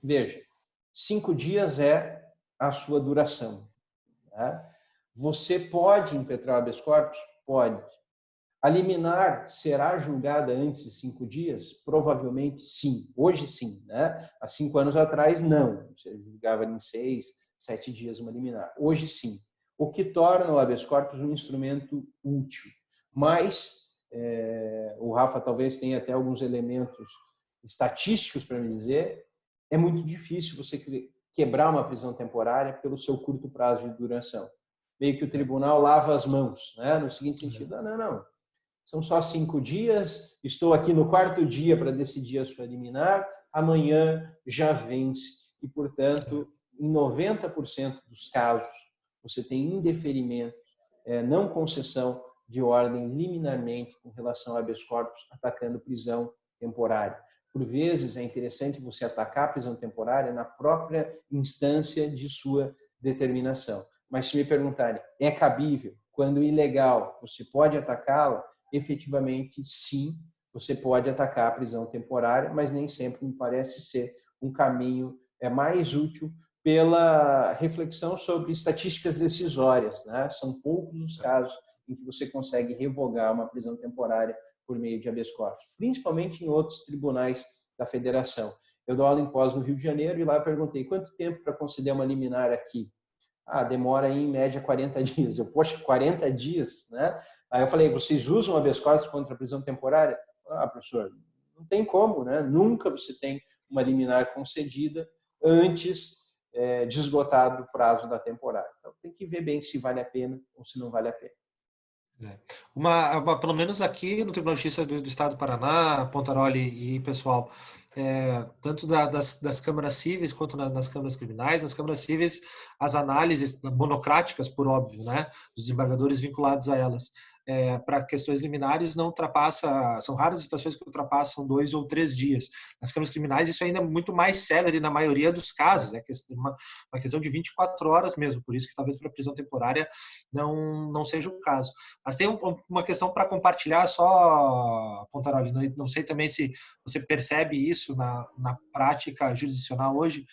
Veja, 5 dias é a sua duração. Tá? Você pode impetrar o habeas corpus? Pode. A liminar será julgada antes de 5 dias? Provavelmente sim. Hoje sim, né? Há 5 anos atrás, não. Você julgava em 6, 7 dias uma liminar. Hoje sim. O que torna o habeas corpus um instrumento útil. Mas, o Rafa talvez tenha até alguns elementos estatísticos para me dizer, é muito difícil você quebrar uma prisão temporária pelo seu curto prazo de duração. Meio que o tribunal lava as mãos, né? No seguinte sentido, não. São só 5 dias, estou aqui no 4º dia para decidir a sua liminar, amanhã já vence. E, portanto, em 90% dos casos, você tem indeferimento, não concessão de ordem liminarmente com relação a habeas corpus, atacando prisão temporária. Por vezes, é interessante você atacar a prisão temporária na própria instância de sua determinação. Mas se me perguntarem, é cabível? Quando ilegal, você pode atacá-la? Efetivamente, sim, você pode atacar a prisão temporária, mas nem sempre me parece ser um caminho mais útil pela reflexão sobre estatísticas decisórias, né? São poucos os casos em que você consegue revogar uma prisão temporária por meio de habeas corpus, principalmente em outros tribunais da federação. Eu dou aula em pós no Rio de Janeiro e lá eu perguntei quanto tempo para conceder uma liminar aqui? Demora em média 40 dias. Eu, poxa, 40 dias, né? Aí eu falei, vocês usam habeas corpus contra a prisão temporária? Professor, não tem como, né? Nunca você tem uma liminar concedida antes de esgotado o prazo da temporária. Então tem que ver bem se vale a pena ou se não vale a pena. Pelo menos aqui no Tribunal de Justiça do Estado do Paraná, Pontaroli e pessoal, tanto das câmaras cíveis quanto nas câmaras criminais. Nas câmaras cíveis, as análises monocráticas, por óbvio, né, dos desembargadores vinculados a elas, para questões liminares não ultrapassa, são raras as situações que ultrapassam 2 ou 3 dias. Nas câmaras criminais isso ainda é muito mais célere na maioria dos casos, é uma questão de 24 horas mesmo, por isso que talvez para prisão temporária não seja o caso. Mas tem uma questão para compartilhar só, Pontaroli, não sei também se você percebe isso na prática jurisdicional hoje,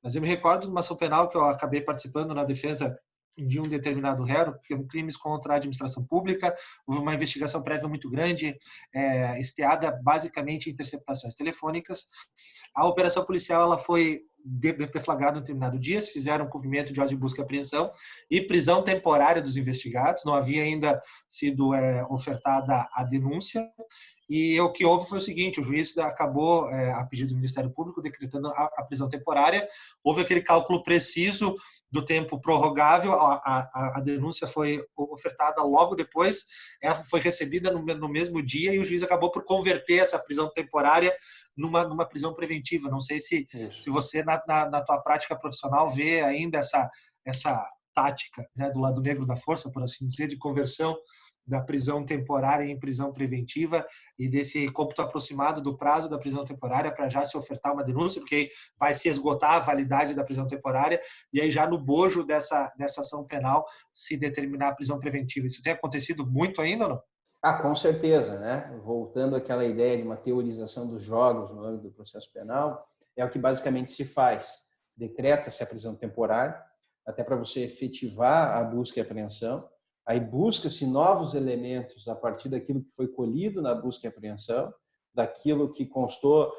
mas eu me recordo de uma ação penal que eu acabei participando na defesa de um determinado réu, que é crimes contra a administração pública, houve uma investigação prévia muito grande, esteada basicamente em interceptações telefônicas. A operação policial ela foi deflagrada em determinado dia, se fizeram cumprimento de ordem de busca e apreensão e prisão temporária dos investigados, não havia ainda sido ofertada a denúncia. E o que houve foi o seguinte, o juiz acabou, a pedido do Ministério Público, decretando a prisão temporária. Houve aquele cálculo preciso do tempo prorrogável, a denúncia foi ofertada logo depois, ela foi recebida no mesmo dia e o juiz acabou por converter essa prisão temporária numa prisão preventiva. Não sei se você, na tua prática profissional, vê ainda essa tática, né, do lado negro da força, por assim dizer, de conversão da prisão temporária em prisão preventiva e desse cômputo aproximado do prazo da prisão temporária para já se ofertar uma denúncia, porque aí vai se esgotar a validade da prisão temporária e aí já no bojo dessa ação penal se determinar a prisão preventiva. Isso tem acontecido muito ainda ou não? Com certeza, né? Voltando àquela ideia de uma teorização dos jogos no âmbito do processo penal, é o que basicamente se faz. Decreta-se a prisão temporária, até para você efetivar a busca e apreensão. Aí busca-se novos elementos a partir daquilo que foi colhido na busca e apreensão, daquilo que constou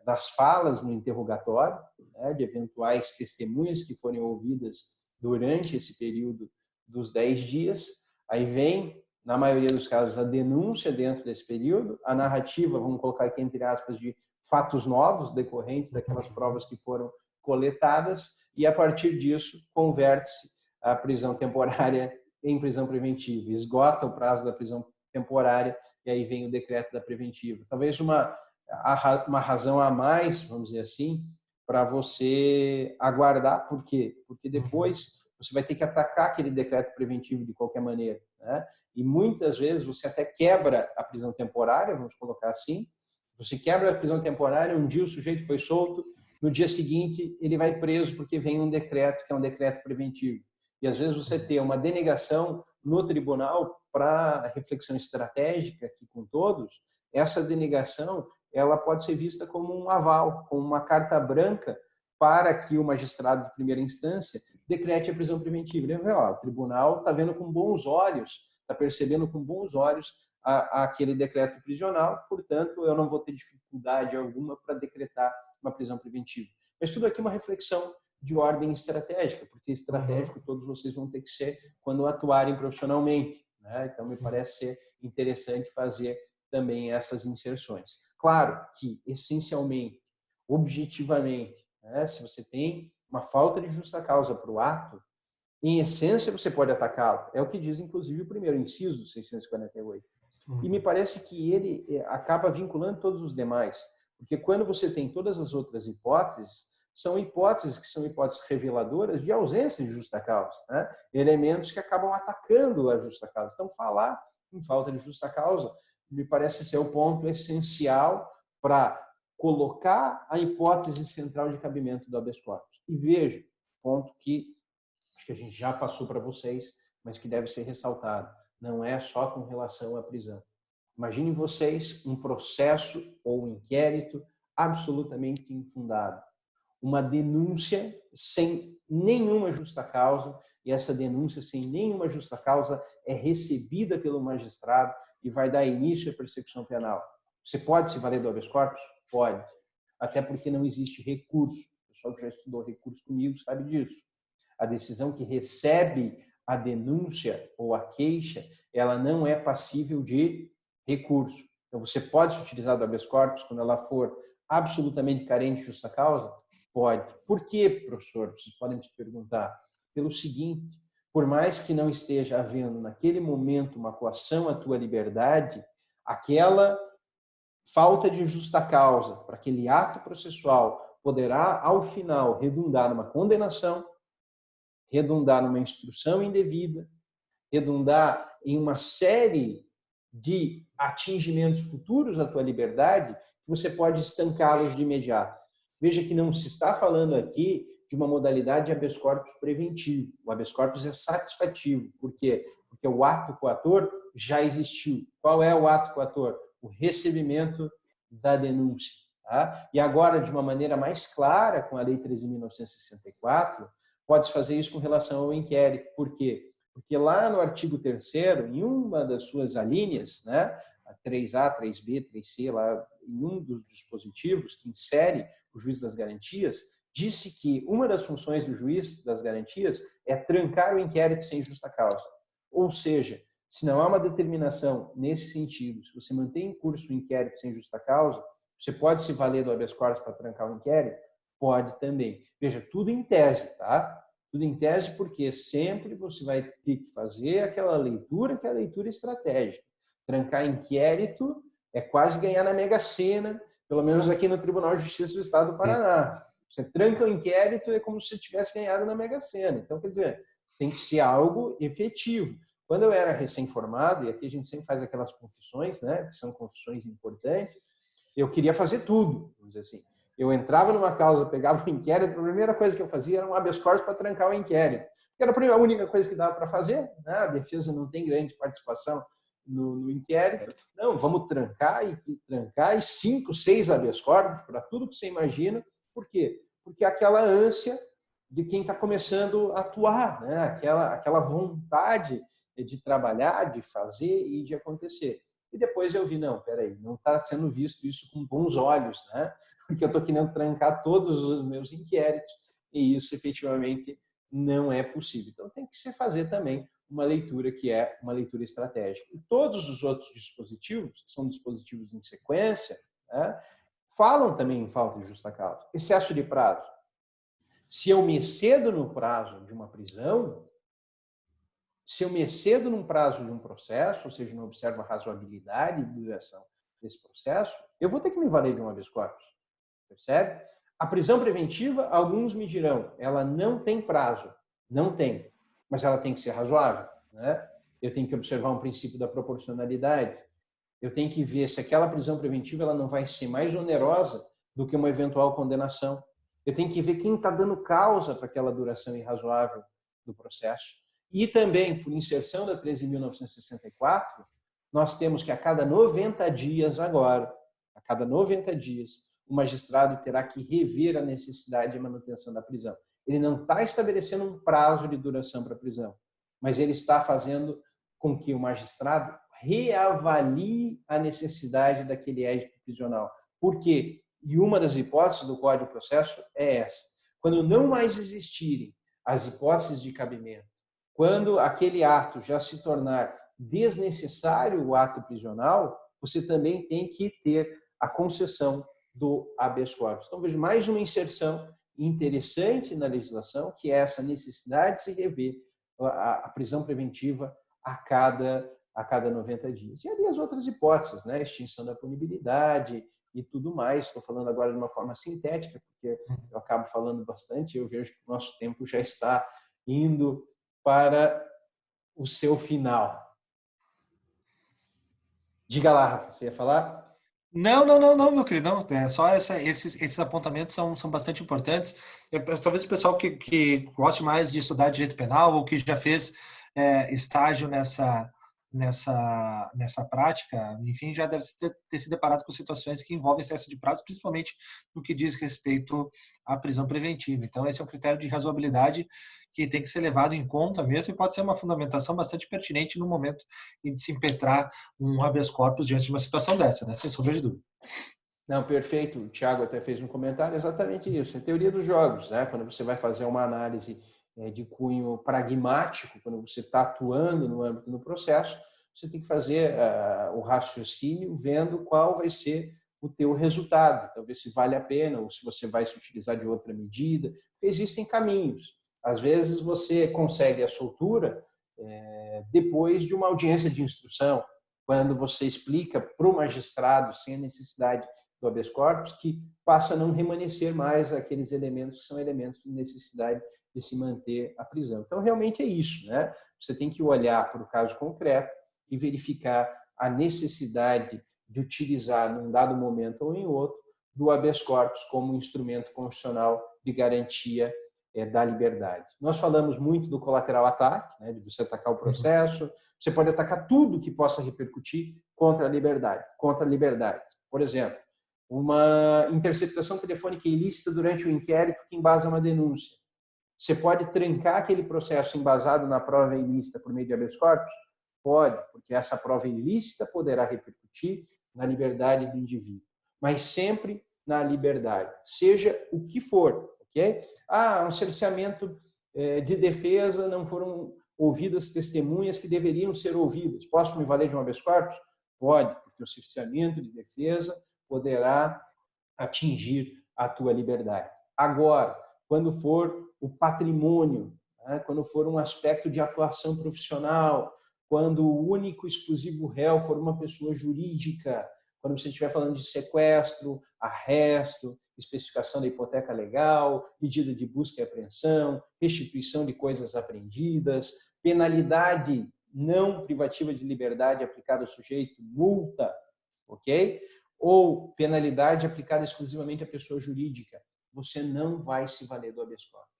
das falas no interrogatório, né, de eventuais testemunhas que forem ouvidas durante esse período dos 10 dias. Aí vem, na maioria dos casos, a denúncia dentro desse período, a narrativa, vamos colocar aqui entre aspas, de fatos novos decorrentes daquelas provas que foram coletadas, e a partir disso converte-se a prisão temporária em prisão preventiva. Esgota o prazo da prisão temporária e aí vem o decreto da preventiva. Talvez uma razão a mais, vamos dizer assim, para você aguardar. Por quê? Porque depois você vai ter que atacar aquele decreto preventivo de qualquer maneira, né? E muitas vezes você até quebra a prisão temporária, vamos colocar assim. Você quebra a prisão temporária, um dia o sujeito foi solto, no dia seguinte ele vai preso porque vem um decreto que é um decreto preventivo. E às vezes você tem uma denegação no tribunal para reflexão estratégica aqui com todos, essa denegação ela pode ser vista como um aval, como uma carta branca para que o magistrado de primeira instância decrete a prisão preventiva. Ele vai, o tribunal está vendo com bons olhos, está percebendo com bons olhos aquele decreto prisional, portanto, eu não vou ter dificuldade alguma para decretar uma prisão preventiva. Mas tudo aqui é uma reflexão de ordem estratégica, porque estratégico todos vocês vão ter que ser quando atuarem profissionalmente, né? Então, me parece ser interessante fazer também essas inserções. Claro que, essencialmente, objetivamente, né, se você tem uma falta de justa causa para o ato, em essência você pode atacá-lo. É o que diz, inclusive, o primeiro inciso do 648. E me parece que ele acaba vinculando todos os demais, porque quando você tem todas as outras hipóteses, são hipóteses que são hipóteses reveladoras de ausência de justa causa, né? Elementos que acabam atacando a justa causa. Então, falar em falta de justa causa me parece ser o ponto essencial para colocar a hipótese central de cabimento do habeas corpus. E veja, ponto que acho que a gente já passou para vocês, mas que deve ser ressaltado. Não é só com relação à prisão. Imaginem vocês um processo ou um inquérito absolutamente infundado. Uma denúncia sem nenhuma justa causa, e essa denúncia sem nenhuma justa causa é recebida pelo magistrado e vai dar início à persecução penal. Você pode se valer do habeas corpus? Pode. Até porque não existe recurso. O pessoal que já estudou recurso comigo sabe disso. A decisão que recebe a denúncia ou a queixa, ela não é passível de recurso. Então, você pode se utilizar do habeas corpus quando ela for absolutamente carente de justa causa? Pode. Por quê, professor? Vocês podem se perguntar. Pelo seguinte, por mais que não esteja havendo naquele momento uma coação à tua liberdade, aquela falta de justa causa para aquele ato processual poderá, ao final, redundar numa condenação, redundar numa instrução indevida, redundar em uma série de atingimentos futuros à tua liberdade, que você pode estancá-los de imediato. Veja que não se está falando aqui de uma modalidade de habeas corpus preventivo. O habeas corpus é satisfativo. Por quê? Porque o ato coator já existiu. Qual é o ato coator? O recebimento da denúncia. Tá? E agora, de uma maneira mais clara, com a Lei 13.964, pode-se fazer isso com relação ao inquérito. Por quê? Porque lá no artigo 3º, em uma das suas alíneas, né, a 3A, 3B, 3C, lá em um dos dispositivos que insere o juiz das garantias, disse que uma das funções do juiz das garantias é trancar o inquérito sem justa causa. Ou seja, se não há uma determinação nesse sentido, se você mantém em curso o inquérito sem justa causa, você pode se valer do habeas corpus para trancar o inquérito? Pode também. Veja, tudo em tese, tá? Tudo em tese porque sempre você vai ter que fazer aquela leitura que é a leitura estratégica. Trancar inquérito é quase ganhar na Mega Sena, pelo menos aqui no Tribunal de Justiça do Estado do Paraná. Você tranca o inquérito, é como se você tivesse ganhado na Mega Sena. Então, quer dizer, tem que ser algo efetivo. Quando eu era recém-formado, e aqui a gente sempre faz aquelas confissões, né, que são confissões importantes, eu queria fazer tudo, vamos dizer assim. Eu entrava numa causa, pegava o inquérito, a primeira coisa que eu fazia era um habeas corpus para trancar o inquérito. Era a única coisa que dava para fazer, né? A defesa não tem grande participação no inquérito. Não, vamos trancar e 5, 6 habeas corpus para tudo que você imagina. Por quê? Porque aquela ânsia de quem está começando a atuar, né? Aquela vontade de trabalhar, de fazer e de acontecer. E depois eu vi, não, peraí, não está sendo visto isso com bons olhos, né? Porque eu estou querendo trancar todos os meus inquéritos e isso efetivamente não é possível. Então tem que se fazer também uma leitura que é uma leitura estratégica. E todos os outros dispositivos, que são dispositivos em sequência, né, falam também em falta de justa causa. Excesso de prazo. Se eu me excedo no prazo de uma prisão, se eu me excedo num prazo de um processo, ou seja, não observo a razoabilidade de duração desse processo, eu vou ter que me valer de um habeas corpus. Percebe? A prisão preventiva, alguns me dirão, ela não tem prazo. Não tem. Mas ela tem que ser razoável, né? Eu tenho que observar um princípio da proporcionalidade. Eu tenho que ver se aquela prisão preventiva ela não vai ser mais onerosa do que uma eventual condenação. Eu tenho que ver quem está dando causa para aquela duração irrazoável do processo. E também, por inserção da 13.964, nós temos que a cada 90 dias agora, a cada 90 dias, o magistrado terá que rever a necessidade de manutenção da prisão. Ele não está estabelecendo um prazo de duração para a prisão, mas ele está fazendo com que o magistrado reavalie a necessidade daquele édito prisional. Por quê? E uma das hipóteses do Código de Processo é essa. Quando não mais existirem as hipóteses de cabimento, quando aquele ato já se tornar desnecessário o ato prisional, você também tem que ter a concessão do habeas corpus. Então, vejo mais uma inserção interessante na legislação, que é essa necessidade de se rever a prisão preventiva a cada 90 dias. E ali as outras hipóteses, né? Extinção da punibilidade e tudo mais. Estou falando agora de uma forma sintética, porque eu acabo falando bastante, eu vejo que o nosso tempo já está indo para o seu final. Diga lá, Rafa, você ia falar? Não, meu querido, não. É só esses apontamentos são bastante importantes. Talvez o pessoal que goste mais de estudar direito penal ou que já fez estágio nessa prática, enfim, já deve ter se deparado com situações que envolvem excesso de prazo, principalmente no que diz respeito à prisão preventiva. Então, esse é um critério de razoabilidade que tem que ser levado em conta mesmo e pode ser uma fundamentação bastante pertinente no momento de se impetrar um habeas corpus diante de uma situação dessa, né? Sem sombra de dúvida. Não, perfeito. O Thiago até fez um comentário exatamente isso. É a teoria dos jogos, né? Quando você vai fazer uma análise de cunho pragmático, quando você está atuando no âmbito do processo, você tem que fazer o raciocínio vendo qual vai ser o teu resultado. Então, ver se vale a pena ou se você vai se utilizar de outra medida. Existem caminhos. Às vezes você consegue a soltura depois de uma audiência de instrução, quando você explica para o magistrado, sem a necessidade do habeas corpus, que passa a não remanescer mais aqueles elementos que são elementos de necessidade de se manter a prisão. Então, realmente é isso, né? Você tem que olhar para o caso concreto e verificar a necessidade de utilizar, num dado momento ou em outro, do habeas corpus como instrumento constitucional de garantia da liberdade. Nós falamos muito do colateral ataque, né, de você atacar o processo, você pode atacar tudo que possa repercutir contra a liberdade. Por exemplo, uma interceptação telefônica ilícita durante o inquérito que embasa uma denúncia. Você pode trancar aquele processo embasado na prova ilícita por meio de habeas corpus? Pode, porque essa prova ilícita poderá repercutir na liberdade do indivíduo, mas sempre na liberdade, seja o que for, ok? Um cerceamento de defesa, não foram ouvidas testemunhas que deveriam ser ouvidas. Posso me valer de um habeas corpus? Pode, porque o cerceamento de defesa poderá atingir a tua liberdade. Agora, quando for o patrimônio, né, quando for um aspecto de atuação profissional, quando o único exclusivo réu for uma pessoa jurídica, quando você estiver falando de sequestro, arresto, especificação da hipoteca legal, medida de busca e apreensão, restituição de coisas apreendidas, penalidade não privativa de liberdade aplicada ao sujeito, multa, ok? Ou penalidade aplicada exclusivamente à pessoa jurídica, você não vai se valer do habeas corpus.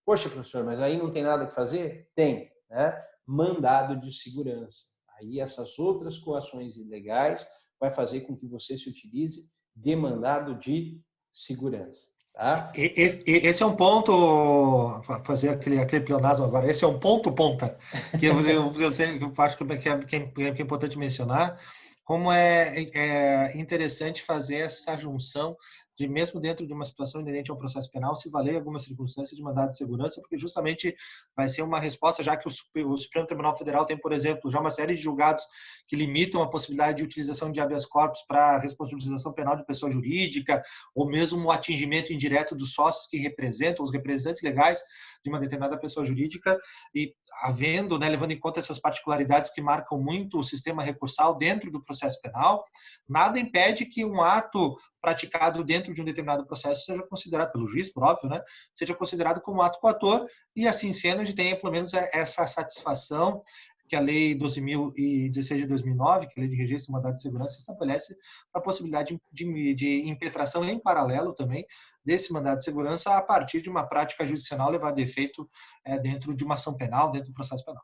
Poxa, professor, mas aí não tem nada que fazer? Tem, né? Mandado de segurança. Aí essas outras coações ilegais vai fazer com que você se utilize de mandado de segurança. Tá? Esse é um ponto, fazer aquele pleonasmo agora, esse é um ponta, que eu acho que é importante mencionar, como é interessante fazer essa junção de, mesmo dentro de uma situação inerente ao processo penal, se valer algumas circunstâncias de mandado de segurança, porque justamente vai ser uma resposta, já que o Supremo Tribunal Federal tem, por exemplo, já uma série de julgados que limitam a possibilidade de utilização de habeas corpus para responsabilização penal de pessoa jurídica, ou mesmo o atingimento indireto dos sócios que representam, os representantes legais de uma determinada pessoa jurídica, e havendo, né, levando em conta essas particularidades que marcam muito o sistema recursal dentro do processo penal, nada impede que um ato praticado dentro de um determinado processo seja considerado, pelo juiz, por óbvio, né, seja considerado como ato coator, e assim sendo, a gente tenha pelo menos essa satisfação que a Lei 12.016 de 2009, que é a Lei de Registro e Mandado de Segurança, estabelece a possibilidade de impetração em paralelo também desse mandado de segurança a partir de uma prática judicial levada a efeito dentro de uma ação penal, dentro do processo penal.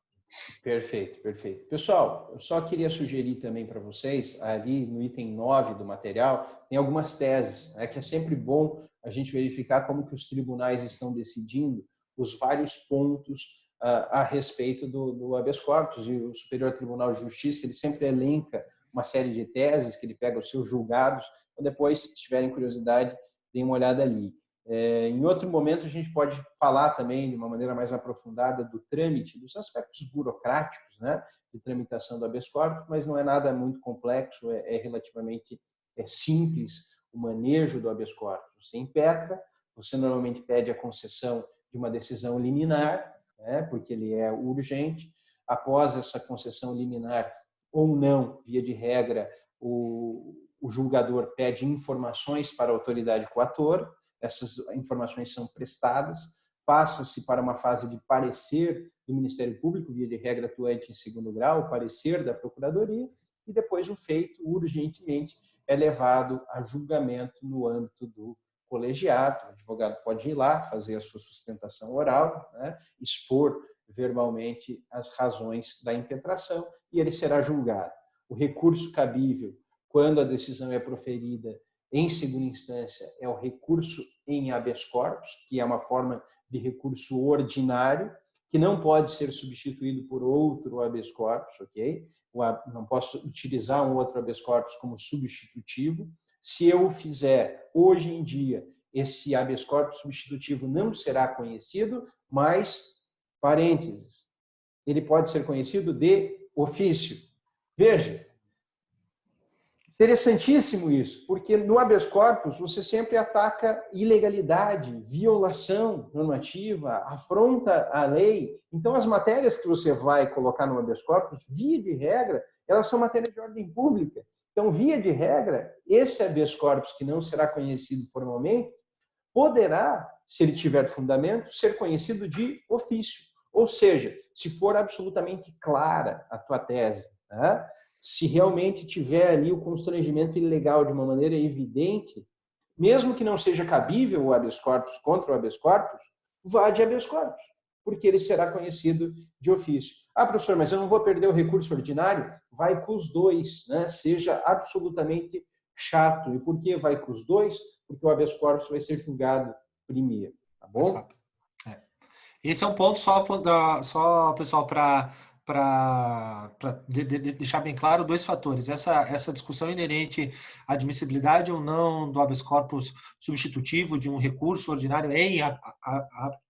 Perfeito, perfeito. Pessoal, eu só queria sugerir também para vocês, ali no item 9 do material, tem algumas teses, que é sempre bom a gente verificar como que os tribunais estão decidindo os vários pontos a respeito do habeas corpus, e o Superior Tribunal de Justiça ele sempre elenca uma série de teses que ele pega os seus julgados, então depois, se tiverem curiosidade, deem uma olhada ali. Em outro momento, a gente pode falar também, de uma maneira mais aprofundada, do trâmite, dos aspectos burocráticos, né, de tramitação do habeas corpus, mas não é nada muito complexo, é relativamente simples o manejo do habeas corpus. Você impetra, você normalmente pede a concessão de uma decisão liminar, né, porque ele é urgente. Após essa concessão liminar ou não, via de regra, o julgador pede informações para a autoridade coatora, essas informações são prestadas, passa-se para uma fase de parecer do Ministério Público, via de regra atuante em segundo grau, parecer da Procuradoria, e depois o feito urgentemente é levado a julgamento no âmbito do colegiado. O advogado pode ir lá, fazer a sua sustentação oral, né, expor verbalmente as razões da impetração e ele será julgado. O recurso cabível, quando a decisão é proferida em segunda instância, é o recurso em habeas corpus, que é uma forma de recurso ordinário, que não pode ser substituído por outro habeas corpus, ok? Não posso utilizar um outro habeas corpus como substitutivo. Se eu o fizer hoje em dia, esse habeas corpus substitutivo não será conhecido, mas, parênteses, ele pode ser conhecido de ofício. Veja, interessantíssimo isso, porque no habeas corpus você sempre ataca ilegalidade, violação normativa, afronta a lei. Então, as matérias que você vai colocar no habeas corpus, via de regra, elas são matérias de ordem pública. Então, via de regra, esse habeas corpus que não será conhecido formalmente, poderá, se ele tiver fundamento, ser conhecido de ofício. Ou seja, se for absolutamente clara a tua tese, né? Se realmente tiver ali o constrangimento ilegal de uma maneira evidente, mesmo que não seja cabível o habeas corpus contra o habeas corpus, vá de habeas corpus, porque ele será conhecido de ofício. Ah, professor, mas eu não vou perder o recurso ordinário? Vai com os dois, né? Seja absolutamente chato. E por que vai com os dois? Porque o habeas corpus vai ser julgado primeiro, tá bom? Esse é um ponto só pessoal, para deixar bem claro dois fatores. Essa discussão inerente à admissibilidade ou não do habeas corpus substitutivo de um recurso ordinário em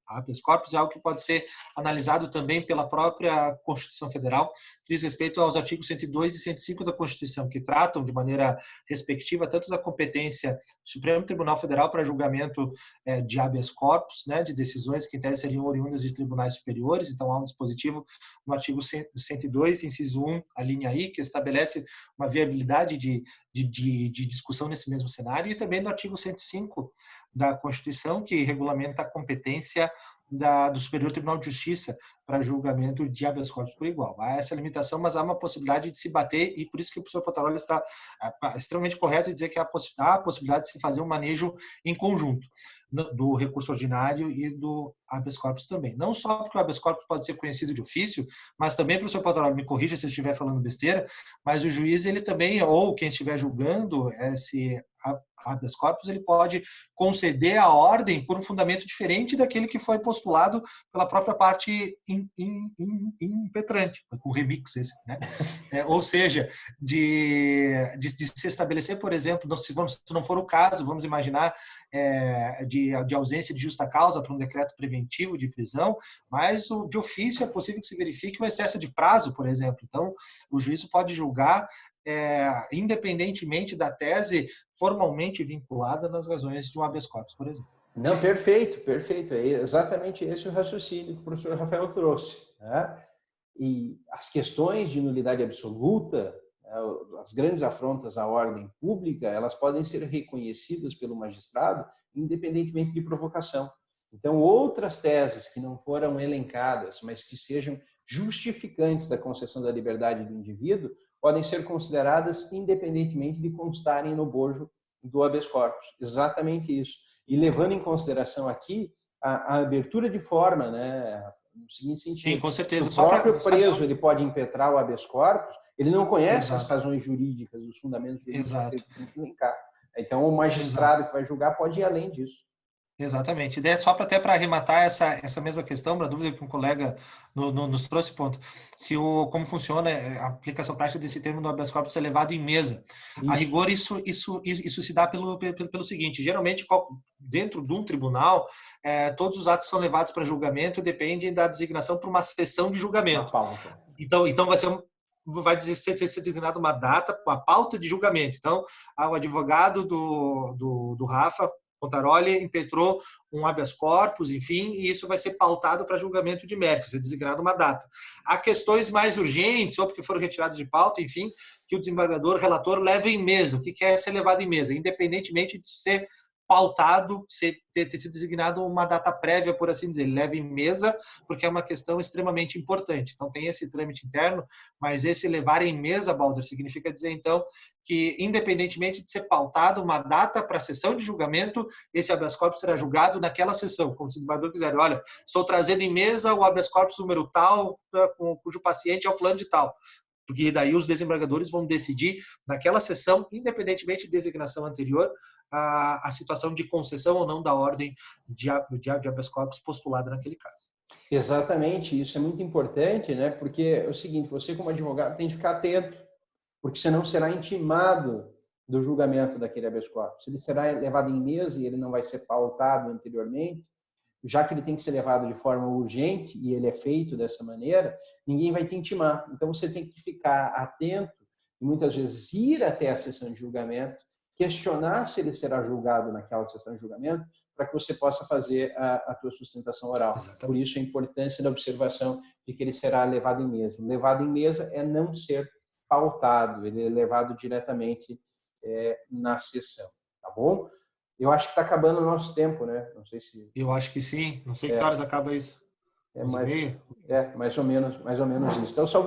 habeas corpus é algo que pode ser analisado também pela própria Constituição Federal. Diz respeito aos artigos 102 e 105 da Constituição, que tratam de maneira respectiva tanto da competência do Supremo Tribunal Federal para julgamento de habeas corpus, né, de decisões que em tese seriam oriundas de tribunais superiores. Então, há um dispositivo no artigo 102, inciso 1, a linha I, que estabelece uma viabilidade de discussão nesse mesmo cenário, e também no artigo 105 da Constituição, que regulamenta a competência do Superior Tribunal de Justiça para julgamento de habeas corpus por igual. Há essa limitação, mas há uma possibilidade de se bater, e por isso que o professor Pontaroli está extremamente correto em dizer que há a possibilidade de se fazer um manejo em conjunto do recurso ordinário e do habeas corpus também. Não só porque o habeas corpus pode ser conhecido de ofício, mas também, professor Pontaroli, me corrija se eu estiver falando besteira, mas o juiz, ele também, ou quem estiver julgando esse habeas corpus, ele pode conceder a ordem por um fundamento diferente daquele que foi postulado pela própria parte impetrante, com remix esse, né? Ou seja, de se estabelecer, por exemplo, se não for o caso, vamos imaginar de ausência de justa causa para um decreto preventivo de prisão, mas de ofício é possível que se verifique um excesso de prazo, por exemplo. Então, o juiz pode julgar independentemente da tese formalmente vinculada nas razões de um habeas corpus, por exemplo. Não, perfeito, perfeito. É exatamente esse o raciocínio que o professor Rafael trouxe, né? E as questões de nulidade absoluta, as grandes afrontas à ordem pública, elas podem ser reconhecidas pelo magistrado independentemente de provocação. Então, outras teses que não foram elencadas, mas que sejam justificantes da concessão da liberdade do indivíduo, podem ser consideradas independentemente de constarem no bojo do habeas corpus. Exatamente isso. E levando em consideração aqui a abertura de forma, né, no seguinte sentido. Sim, com certeza. O próprio preso ele pode impetrar o habeas corpus, ele não conhece as razões jurídicas, os fundamentos jurídicos que ele tem que linkar. Então, o magistrado que vai julgar pode ir além disso. Exatamente. Só até para arrematar essa mesma questão, para dúvida que um colega nos trouxe, ponto. Como funciona a aplicação prática desse termo do habeas corpus ser levado em mesa. Isso. A rigor, isso se dá pelo seguinte: geralmente, dentro de um tribunal, todos os atos são levados para julgamento, dependem da designação para uma sessão de julgamento. Então vai ser designada uma data, uma pauta de julgamento. Então, o advogado do Rafa Pontaroli impetrou um habeas corpus, enfim, e isso vai ser pautado para julgamento de mérito, vai ser designada uma data. Há questões mais urgentes, ou porque foram retiradas de pauta, enfim, que o desembargador, relator, leva em mesa. O que é ser levado em mesa? Independentemente de ser pautado, ter sido designado uma data prévia, por assim dizer. Ele leva em mesa, porque é uma questão extremamente importante. Então, tem esse trâmite interno, mas esse levar em mesa, Balzer, significa dizer, então, que, independentemente de ser pautado uma data para a sessão de julgamento, esse habeas corpus será julgado naquela sessão, como se o desembargador quiser. Olha, estou trazendo em mesa o habeas corpus número tal, cujo paciente é o fulano de tal. Porque daí os desembargadores vão decidir naquela sessão, independentemente de designação anterior, a situação de concessão ou não da ordem de habeas corpus postulada naquele caso. Exatamente, isso é muito importante, né? Porque é o seguinte, você como advogado tem que ficar atento, porque senão será intimado do julgamento daquele habeas corpus. Ele será levado em mesa e ele não vai ser pautado anteriormente, já que ele tem que ser levado de forma urgente e ele é feito dessa maneira, ninguém vai te intimar. Então você tem que ficar atento e muitas vezes ir até a sessão de julgamento, questionar se ele será julgado naquela sessão de julgamento, para que você possa fazer a tua sustentação oral. Exatamente. Por isso a importância da observação de que ele será levado em mesa. Levado em mesa é não ser pautado, ele é levado diretamente na sessão, tá bom? Eu acho que está acabando o nosso tempo, né? Não sei se... Eu acho que sim. Não sei que horas acaba isso. Mais ou menos isso. Então, eu só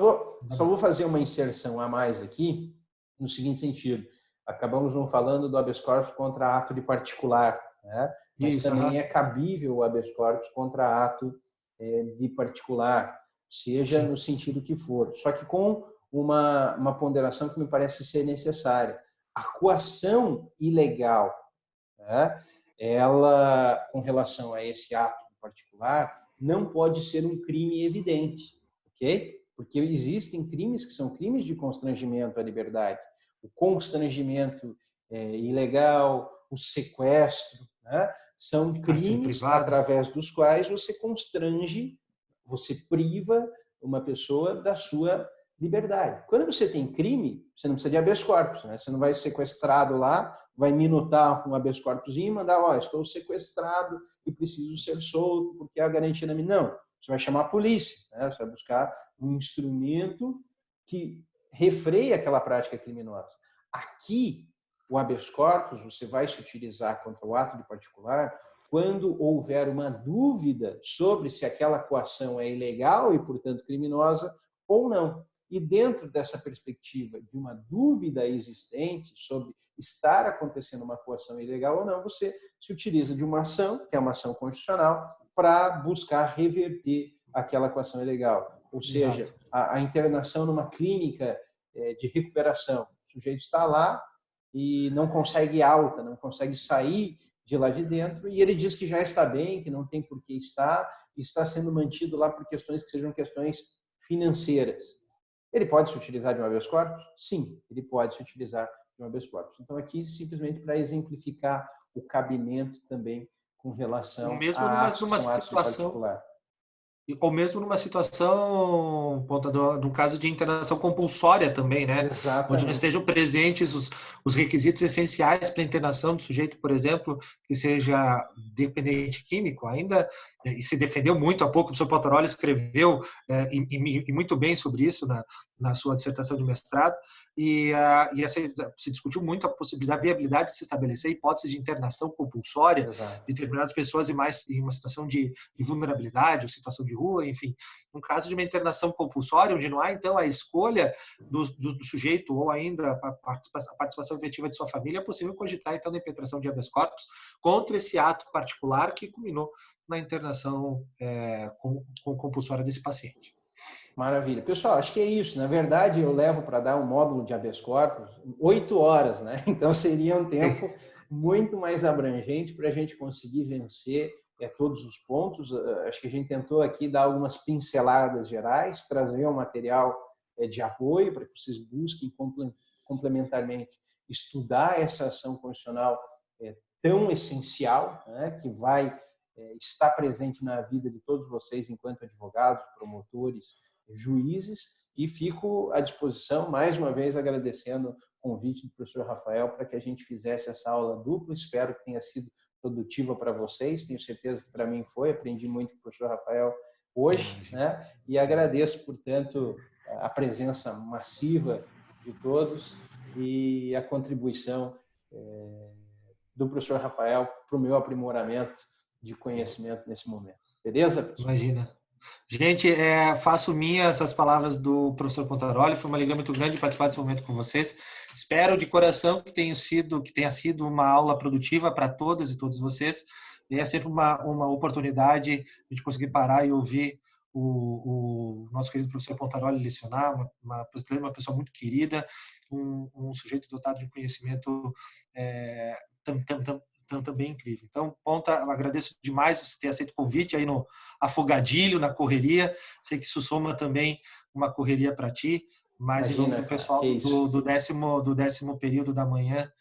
vou fazer uma inserção a mais aqui, no seguinte sentido. Acabamos não falando do habeas corpus contra ato de particular, né? Mas isso, também é cabível o habeas corpus contra ato de particular, seja no sentido que for. Só que com uma ponderação que me parece ser necessária. A coação ilegal, né, ela, com relação a esse ato particular, não pode ser um crime evidente, ok? Porque existem crimes que são crimes de constrangimento à liberdade. O constrangimento ilegal, o sequestro, né, são crimes através dos quais você constrange, você priva uma pessoa da sua liberdade. Quando você tem crime, você não precisa de habeas corpus, né? Você não vai sequestrado lá, vai minutar com um habeas corpus e mandar, estou sequestrado e preciso ser solto porque a garantia da minha... Não, você vai chamar a polícia, né? Você vai buscar um instrumento que refreia aquela prática criminosa. Aqui, o habeas corpus, você vai se utilizar contra o ato de particular quando houver uma dúvida sobre se aquela coação é ilegal e, portanto, criminosa ou não. E dentro dessa perspectiva de uma dúvida existente sobre estar acontecendo uma coação ilegal ou não, você se utiliza de uma ação, que é uma ação constitucional, para buscar reverter aquela coação ilegal. Ou seja, a internação numa clínica de recuperação. O sujeito está lá e não consegue alta, não consegue sair de lá de dentro, e ele diz que já está bem, que não tem por que estar, e está sendo mantido lá por questões que sejam questões financeiras. Ele pode se utilizar de um habeas corpus? Sim, ele pode se utilizar de um habeas corpus. Então, aqui, simplesmente para exemplificar o cabimento também com relação a atos que são atos de particular. Ou mesmo numa situação, no caso de internação compulsória também, né? Exatamente. Onde não estejam presentes os requisitos essenciais para a internação do sujeito, por exemplo, que seja dependente químico, ainda, e se defendeu muito há pouco, o professor Potaroli escreveu e muito bem sobre isso na sua dissertação de mestrado, e se discutiu muito a possibilidade, a viabilidade de se estabelecer hipóteses de internação compulsória de determinadas pessoas em uma situação de vulnerabilidade, ou situação de rua, enfim. No caso de uma internação compulsória, onde não há, então, a escolha do sujeito ou ainda a participação efetiva de sua família, é possível cogitar, então, a impetração de habeas corpus contra esse ato particular que culminou na internação compulsória desse paciente. Maravilha. Pessoal, acho que é isso. Na verdade, eu levo para dar um módulo de habeas corpus 8 horas, né? Então, seria um tempo muito mais abrangente para a gente conseguir vencer todos os pontos. Acho que a gente tentou aqui dar algumas pinceladas gerais, trazer um material de apoio para que vocês busquem complementarmente estudar essa ação constitucional tão essencial, né? Que vai estar presente na vida de todos vocês enquanto advogados, promotores, juízes, e fico à disposição, mais uma vez agradecendo o convite do professor Rafael para que a gente fizesse essa aula dupla. Espero que tenha sido produtiva para vocês, tenho certeza que para mim foi, aprendi muito com o professor Rafael hoje, né? E agradeço, portanto, a presença massiva de todos e a contribuição do professor Rafael para o meu aprimoramento de conhecimento nesse momento. Beleza, professor? Imagina. Gente, faço minhas essas palavras do professor Pontaroli. Foi uma alegria muito grande participar desse momento com vocês. Espero de coração que tenha sido uma aula produtiva para todas e todos vocês. E é sempre uma oportunidade de conseguir parar e ouvir o nosso querido professor Pontaroli lecionar, uma pessoa muito querida, um sujeito dotado de conhecimento também incrível. Então, Ponta, eu agradeço demais você ter aceito o convite aí no afogadilho, na correria. Sei que isso soma também uma correria para ti, mas imagina, em nome do pessoal do décimo período da manhã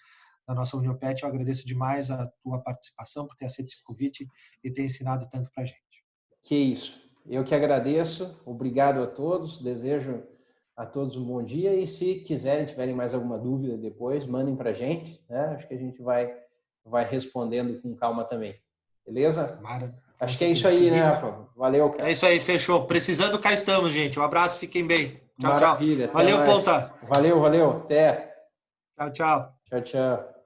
da nossa Uniopet, eu agradeço demais a tua participação, por ter aceito esse convite e ter ensinado tanto para a gente. Que isso. Eu que agradeço. Obrigado a todos. Desejo a todos um bom dia e se tiverem mais alguma dúvida depois, mandem para a gente, né? Acho que a gente vai respondendo com calma também. Beleza? Acho que é isso aí, né, Rafa? Valeu, cara. É isso aí, fechou. Precisando, cá estamos, gente. Um abraço, fiquem bem. Tchau, Maravilha, tchau. Valeu, Ponta. Valeu. Até. Tchau, tchau. Tchau.